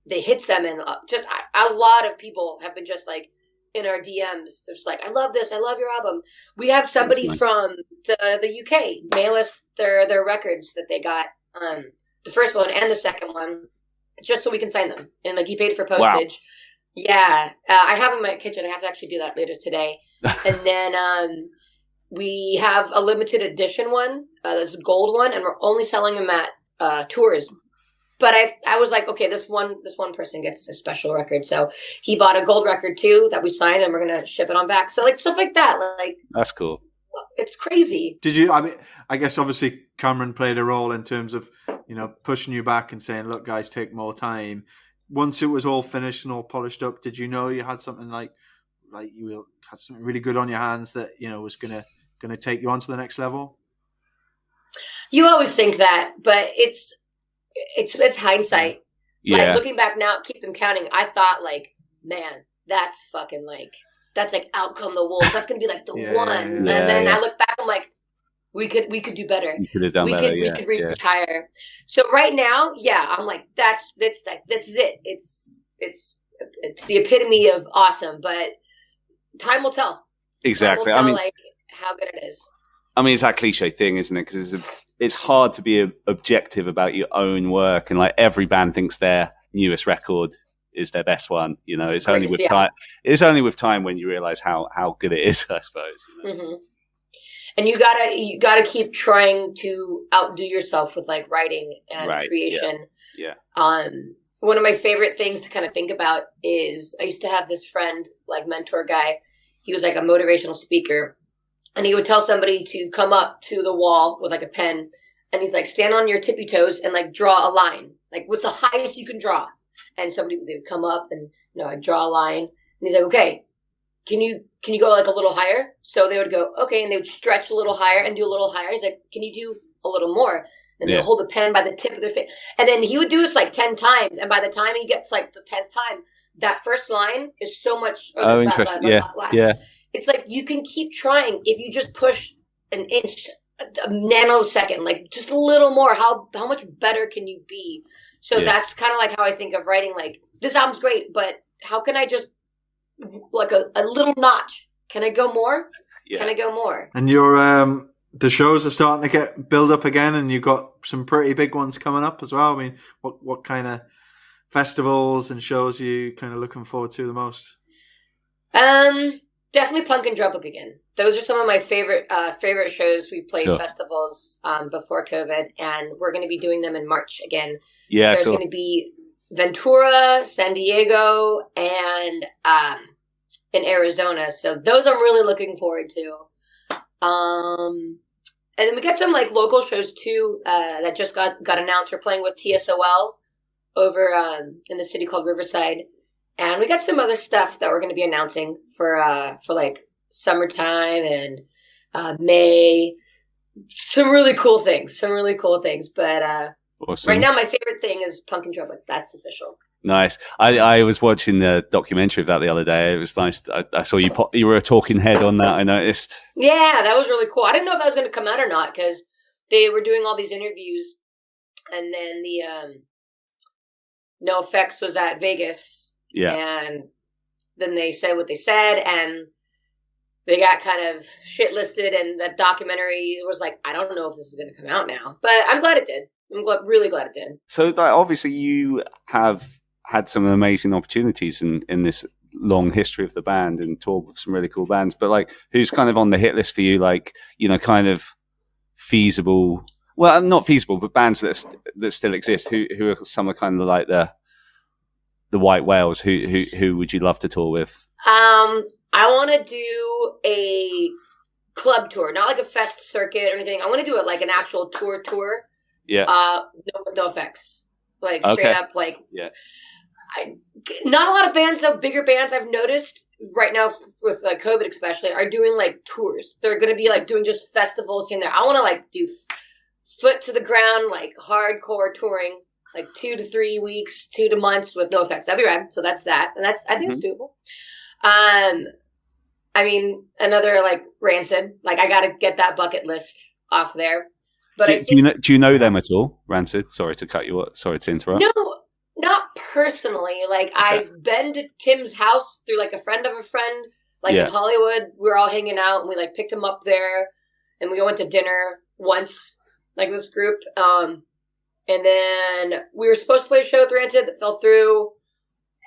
they hits them, and just a lot of people have been just like in our DMs. They're just like, I love this. I love your album. We have somebody from the UK mail us their records that they got, the first one and the second one, just so we can sign them. And like, he paid for postage. Wow. Yeah. I have them in my kitchen. I have to actually do that later today. And then we have a limited edition one. This is a gold one, and we're only selling them at tours. But I was like, okay, this one person gets a special record. So he bought a gold record too that we signed, and we're gonna ship it on back. So like stuff like that. Like, that's cool. It's crazy. Did you? I guess obviously Cameron played a role in terms of pushing you back and saying, "Look, guys, take more time." Once it was all finished and all polished up, did you know you had something like you had something really good on your hands that was gonna take you on to the next level? You always think that, but it's hindsight. Yeah. Like, looking back now, keep them counting. I thought, like, man, that's fucking that's like Out Come the Wolves. That's gonna be like the one. Yeah, and then I look back, I'm like, we could do better. You could have done better. We could retire. So right now, I'm like, that's it. It's the epitome of awesome. But time will tell. Exactly. Time will tell, how good it is. It's that cliche thing, isn't it? Because it's hard to be objective about your own work, and like every band thinks their newest record is their best one. It's only with time. It's only with time when you realize how good it is, I suppose. Mm-hmm. And you gotta keep trying to outdo yourself with like writing and creation. Yeah. one of my favorite things to kind of think about is I used to have this friend, like mentor guy. He was like a motivational speaker, and he would tell somebody to come up to the wall with like a pen, and he's like, stand on your tippy toes and like draw a line, like what's the highest you can draw. And they would come up and, I'd draw a line, and he's like, okay, can you go like a little higher? So they would go, okay. And they would stretch a little higher and do a little higher. He's like, can you do a little more? And they'll hold the pen by the tip of their face. And then he would do this like 10 times. And by the time he gets like the 10th time, that first line is so much. Interesting. Yeah. It's like you can keep trying if you just push an inch, a nanosecond, like just a little more. How much better can you be? So that's kind of like how I think of writing. Like, this album's great, but how can I just like a little notch? Can I go more? Yeah. Can I go more? And your the shows are starting to get build up again, and you've got some pretty big ones coming up as well. I mean, what kind of festivals and shows are you kind of looking forward to the most? Definitely Punk and Drum Book again. Those are some of my favorite shows. We played festivals before COVID, and we're going to be doing them in March again. Yeah, there's going to be Ventura, San Diego, and in Arizona. So those I'm really looking forward to. And then we got some like local shows too that just got announced. We're playing with TSOL over in the city called Riverside, and we got some other stuff that we're going to be announcing for like summertime and May. Some really cool things. But awesome. Right now, my favorite thing is Punk and Drum Book. That's official. Nice. I was watching the documentary of that the other day. It was nice. I saw you were a talking head on that, I noticed. Yeah, that was really cool. I didn't know if that was going to come out or not because they were doing all these interviews, and then the No Effects was at Vegas. Yeah. And then they said what they said, and they got kind of shit listed, and the documentary was like, I don't know if this is going to come out now. But I'm glad it did. Really glad it did. So obviously you have had some amazing opportunities in this long history of the band and toured with some really cool bands, but like who's kind of on the hit list for you, like, kind of feasible, well, not feasible, but bands that still exist, who are some of kind of like the white whales, who would you love to tour with? I want to do a club tour, not like a fest circuit or anything. I want to do it like an actual tour. Yeah. No effects. Like straight up, like not a lot of bands though. Bigger bands I've noticed right now with COVID especially are doing like tours. They're going to be like doing just festivals here and there. I want to like do foot to the ground, like hardcore touring, like 2 to 3 weeks, 2 to months with no effects. That'd be right. So that's that, and I think it's doable. I mean, another like Rancid. Like I got to get that bucket list off there. But do you know them at all, Rancid? Sorry to cut you up. Sorry to interrupt. No, not personally. Like I've been to Tim's house through like a friend of a friend, like in Hollywood. We were all hanging out, and we like picked him up there, and we went to dinner once, like this group. And then we were supposed to play a show with Rancid that fell through,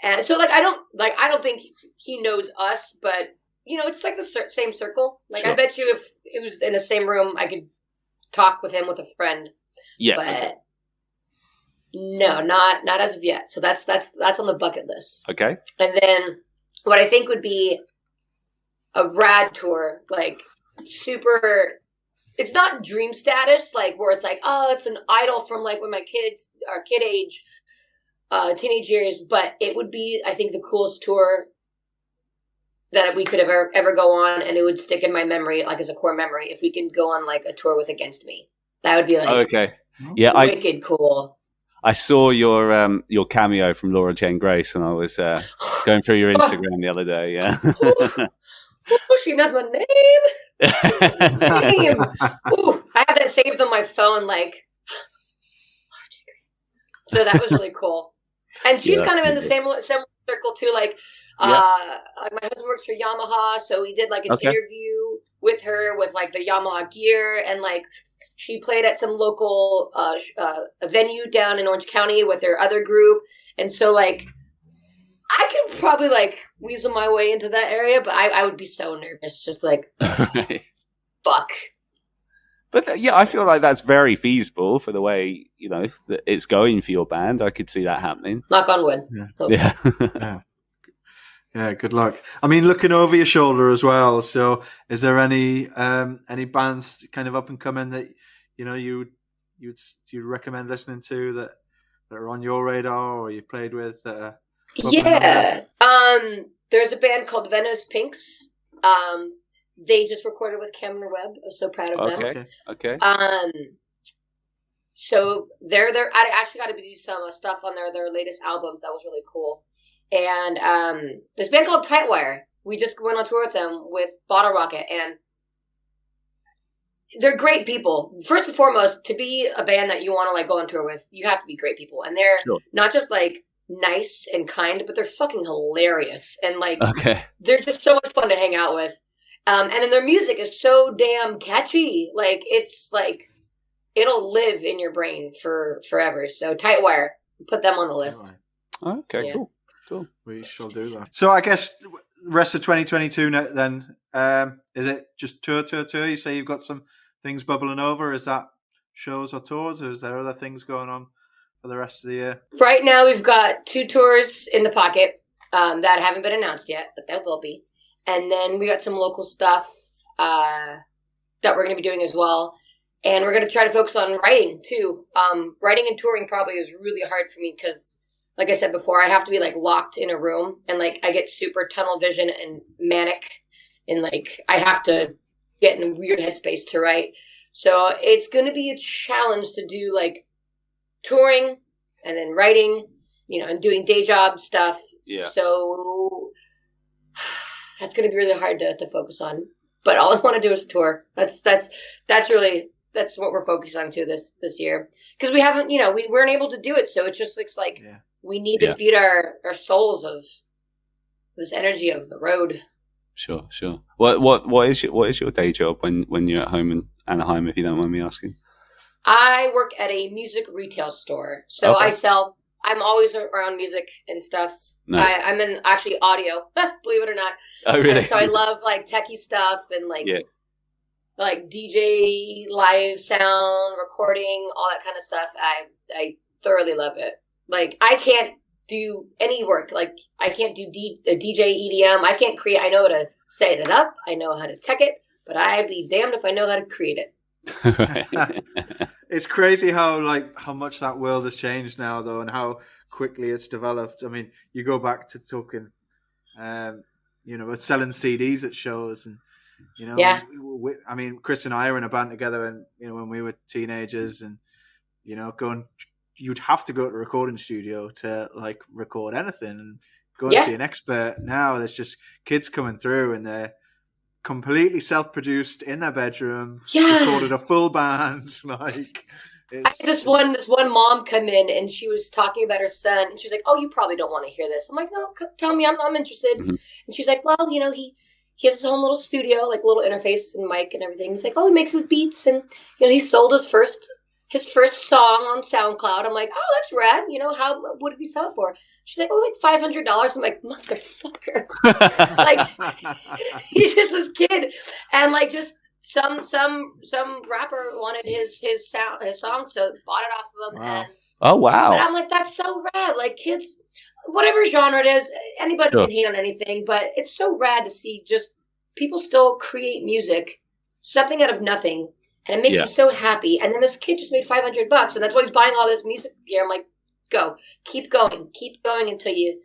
and so like I don't think he knows us, but it's like the same circle. Like I bet you if it was in the same room, I could talk with him with a friend. Yeah. But no, not as of yet. So that's on the bucket list. Okay. And then what I think would be a rad tour, like super, it's not dream status, like where it's like, oh, it's an idol from like when my kids are kid age, teenage years, but it would be, I think, the coolest tour that we could ever go on, and it would stick in my memory, like as a core memory, if we could go on like a tour with Against Me. That would be like wicked cool. I saw your cameo from Laura Jane Grace when I was going through your Instagram the other day. Yeah. Ooh, she knows my name. Ooh, I have that saved on my phone, like Laura Jane Grace. So that was really cool. And she's kind of in the same circle too, like. Like my husband works for Yamaha, so we did like an interview with her with like the Yamaha gear, and like she played at some local venue down in Orange County with her other group, and so like I could probably like weasel my way into that area, but I would be so nervous, just like fuck. But yeah, I feel like that's very feasible for the way, that it's going for your band. I could see that happening. Knock on wood. Yeah. Yeah, good luck. I mean, looking over your shoulder as well. So, is there any bands kind of up and coming that you'd recommend listening to that are on your radar or you played with? Yeah, there's a band called Venice Pinks. They just recorded with Cameron Webb. I'm so proud of them. Okay. So they're I actually got to do some stuff on their latest albums. That was really cool. And this band called TIghtwire. We just went on tour with them with Bottle Rocket, and they're great people. First and foremost, to be a band that you want to like go on tour with, you have to be great people, and they're not just like nice and kind, but they're fucking hilarious, and like they're just so much fun to hang out with. And then their music is so damn catchy. Like it's like it'll live in your brain for forever. So TIghtwire, put them on the list. Okay, cool. We shall do that. So I guess the rest of 2022 then, is it just tour? You say you've got some things bubbling over. Is that shows or tours, or is there other things going on for the rest of the year? Right now we've got 2 tours in the pocket that haven't been announced yet, but that will be. And then we got some local stuff that we're going to be doing as well. And we're going to try to focus on writing too. Writing and touring probably is really hard for me because, like I said before, I have to be like locked in a room, and like I get super tunnel vision and manic, and like I have to get in a weird headspace to write. So it's going to be a challenge to do like touring and then writing, and doing day job stuff. Yeah. So that's going to be really hard to focus on. But all I want to do is tour. That's what we're focusing on too this year, because we haven't, we weren't able to do it. So it just looks like. Yeah. We need to feed our souls of this energy of the road. Sure. What is your day job when you're at home in Anaheim, if you don't mind me asking? I work at a music retail store, so I'm always around music and stuff. Nice. I'm in actually audio, believe it or not. Oh, really? And so I love like techie stuff and like DJ live sound recording, all that kind of stuff. I thoroughly love it. Like, I can't do any work. Like, I can't do DJ EDM. I can't create. I know how to set it up. I know how to tech it. But I'd be damned if I know how to create it. It's crazy how much that world has changed now, though, and how quickly it's developed. I mean, you go back to talking, selling CDs at shows, and I mean, Chris and I were in a band together, and when we were teenagers, and you'd have to go to a recording studio to like record anything, and go and see an expert. Now there's just kids coming through, and they're completely self-produced in their bedroom, recorded a full band. Like, I had this one mom come in, and she was talking about her son, and she's like, "Oh, you probably don't want to hear this." I'm like, "No, tell me, I'm interested." Mm-hmm. And she's like, "Well, he has his own little studio, like little interface and mic and everything." He's like, "Oh, he makes his beats, and he sold his first song on SoundCloud." I'm like, "Oh, that's rad. What did we sell it for?" She's like, "Oh, like $500. I'm like, "Motherfucker." Like, he's just this kid. And like, just some rapper wanted his song, so bought it off of him. Wow. And, oh, wow. But I'm like, that's so rad. Like, kids, whatever genre it is, anybody can hate on anything, but it's so rad to see just people still create music, something out of nothing. And it makes me so happy. And then this kid just made $500, and that's why he's buying all this music gear. I'm like, keep going until you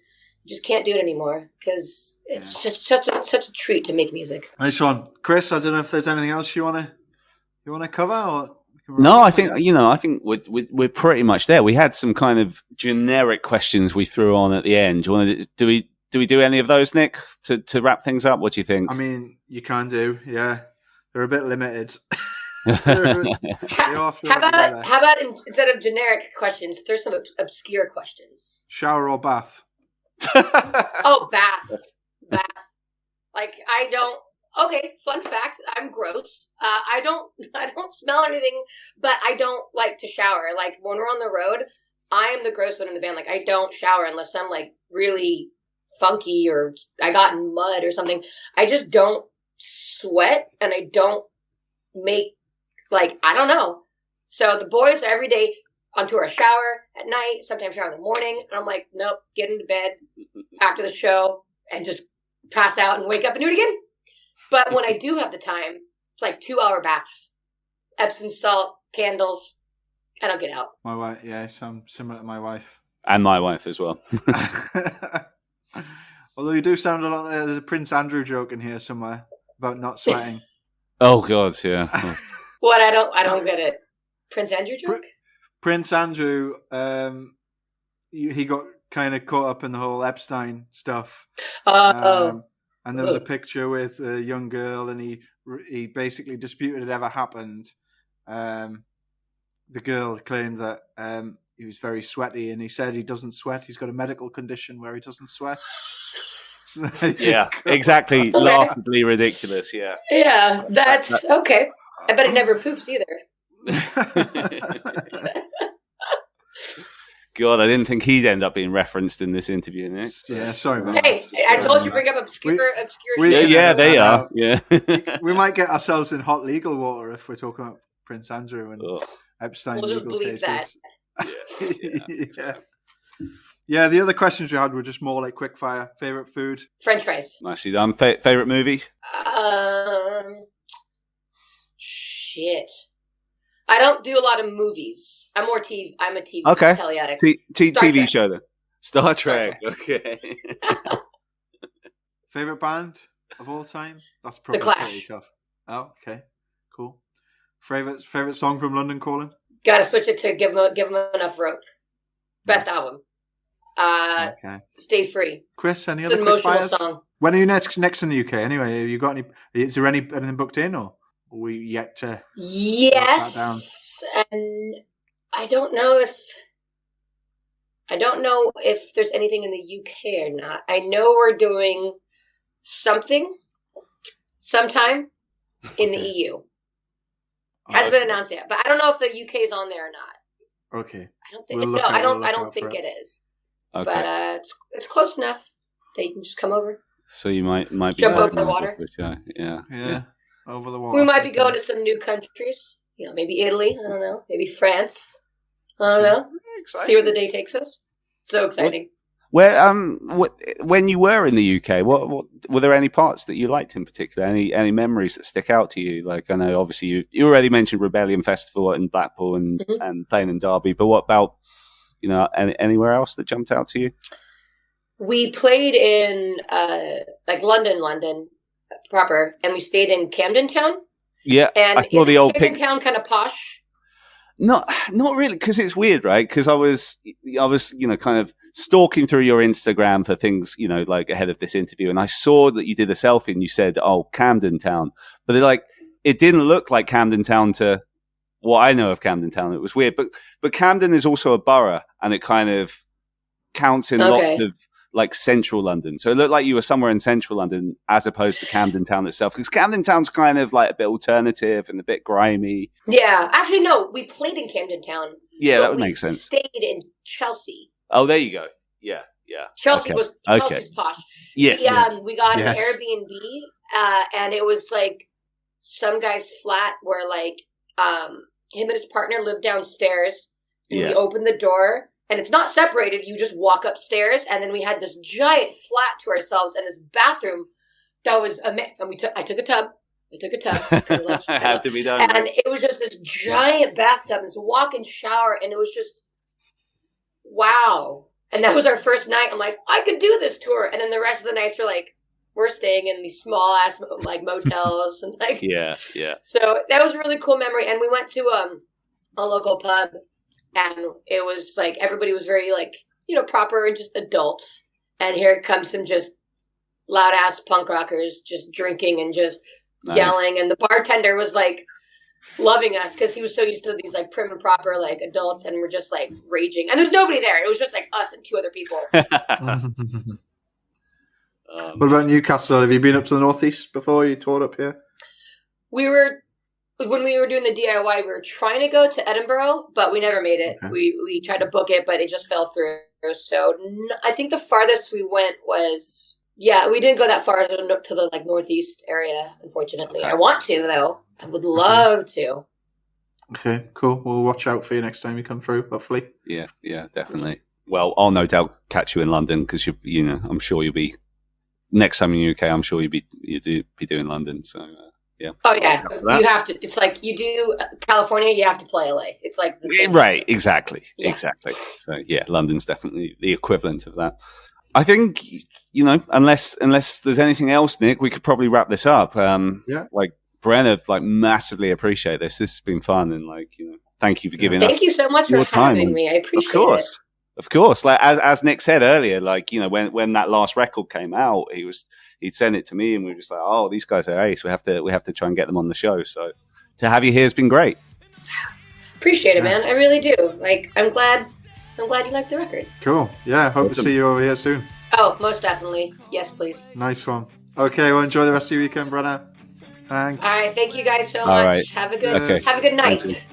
just can't do it anymore, because it's just such a treat to make music. Nice one, Chris. I don't know if there's anything else you want to cover. Or no, I think we're pretty much there. We had some kind of generic questions we threw on at the end. Do we do any of those, Nick, to wrap things up? What do you think? I mean, you can do. Yeah, they're a bit limited. How about instead of generic questions, there's some obscure questions. Shower or bath? Oh, bath. Like, I don't. Okay, fun fact: I'm gross. I don't smell anything, but I don't like to shower. Like, when we're on the road, I am the gross one in the band. Like, I don't shower unless I'm like really funky or I got in mud or something. I just don't sweat, and I don't make Like, I don't know. So the boys are every day on tour, shower at night, sometimes shower in the morning. And I'm like, nope, get into bed after the show and just pass out and wake up and do it again. But when I do have the time, it's like 2-hour baths, Epsom salt, candles. I don't get out. My wife, yes, I'm similar to my wife. And my wife as well. Although you do sound a lot. There's a Prince Andrew joke in here somewhere about not sweating. Oh God, yeah. What? I don't get it. Prince Andrew joke? Prince Andrew, he got kind of caught up in the whole Epstein stuff. And there was a picture with a young girl, and he basically disputed it ever happened. The girl claimed that he was very sweaty, and he said he doesn't sweat. He's got a medical condition where he doesn't sweat. Yeah, exactly. Okay. Laughably ridiculous. Yeah. Yeah, that's okay. I bet it never poops either. God, I didn't think he'd end up being referenced in this interview, Nick. Yeah, sorry about Hey, that. I told you bring up obscure. Yeah, they are. Yeah. We might get ourselves in hot legal water if we're talking about Prince Andrew and Epstein We'll just legal believe cases. Yeah. Yeah, the other questions we had were just more like quick fire. Favorite food? French fries. Nicely done. Favorite movie? Shit. I don't do a lot of movies. I'm more TV. I'm a TV telly addict. TV Trek. show then. Star Trek. Okay. Favorite band of all time? That's probably The Clash. pretty tough. Oh, okay, cool. Favorite song from London Calling? Gotta switch it to give them enough rope. Best Nice. album. Okay. Stay Free. Chris, any It's other an quick emotional fires? song. When are you next in the UK? Anyway, have you got any? Is there anything booked in, or are we yet to? Yes, and I don't know if there's anything in the UK or not. I know we're doing something sometime in the EU. Hasn't been announced yet, but I don't know if the UK is on there or not. Okay. I don't think. We'll look No, out- I don't. we'll I look don't out think for it is. Okay. But it's close enough that you can just come over. So you might be Jump over going the water. for a show. Yeah. Yeah. Over the water. We might be going to some new countries. You know, maybe Italy. I don't know. Maybe France. I don't know. See where the day takes us. So exciting. Where when you were in the UK, what were there any parts that you liked in particular? Any memories that stick out to you? Like, I know obviously you already mentioned Rebellion Festival in Blackpool and playing in Derby, but what about anywhere else that jumped out to you? We played in like London proper, and we stayed in Camden Town. Yeah, And I saw the old Camden Town kind of posh. Not really, because it's weird, right? Because I was, kind of stalking through your Instagram for things, like ahead of this interview, and I saw that you did a selfie and you said, "Oh, Camden Town," but it didn't look like Camden Town to what I know of Camden Town. It was weird, but Camden is also a borough, and it kind of counts in lots of like central London. So it looked like you were somewhere in central London as opposed to Camden Town itself, because Camden Town's kind of like a bit alternative and a bit grimy. Yeah, actually, no, we played in Camden Town. Yeah, that would make sense. Stayed in Chelsea. Oh, there you go. Yeah. Chelsea's posh. Yes. Yeah, we got Yes. an Airbnb, and it was like some guy's flat where like him and his partner lived downstairs. And we opened the door, and it's not separated. You just walk upstairs, and then we had this giant flat to ourselves and this bathroom that was I took a tub. Had to be done. And right? it was just this giant bathtub, and this walk-in shower, and it was just wow. And that was our first night. I'm like, I could do this tour. And then the rest of the nights were like, we're staying in these small ass like motels and like yeah. So that was a really cool memory. And we went to a local pub, and it was like everybody was very like proper and just adults. And here comes some just loud ass punk rockers just drinking and just yelling. And the bartender was like loving us because he was so used to these like prim and proper like adults, and we're just like raging. And there's nobody there. It was just like us and two other people. What about Newcastle? Have you been up to the northeast before? You toured up here? When we were doing the DIY, we were trying to go to Edinburgh, but we never made it. Okay. We tried to book it, but it just fell through. So I think the farthest we went was, we didn't go that far to the like northeast area, unfortunately. Okay. I want to, though. I would love to. Okay, cool. We'll watch out for you next time you come through, hopefully. Yeah, definitely. Well, I'll no doubt catch you in London because I'm sure you'll be next time in the UK. I'm sure you'll be doing London. So yeah. Oh yeah, you have to. It's like you do California, you have to play LA. It's like right, exactly. So yeah, London's definitely the equivalent of that. I think unless there's anything else, Nick, we could probably wrap this up. Like Brenna, massively appreciate this. This has been fun, and thank you for giving us. Thank you so much for having me. I appreciate it. Of course. Like as Nick said earlier, when that last record came out, he'd sent it to me, and we were just like, oh, these guys are ace. We have to try and get them on the show. So to have you here has been great. Appreciate it, man. I really do. I'm glad you like the record. Cool. Yeah, hope to see you over here soon. Oh, most definitely. Yes, please. Nice one. Okay, well, enjoy the rest of your weekend, Brenna. Thanks. All right, thank you guys so much. All right. Have a good night.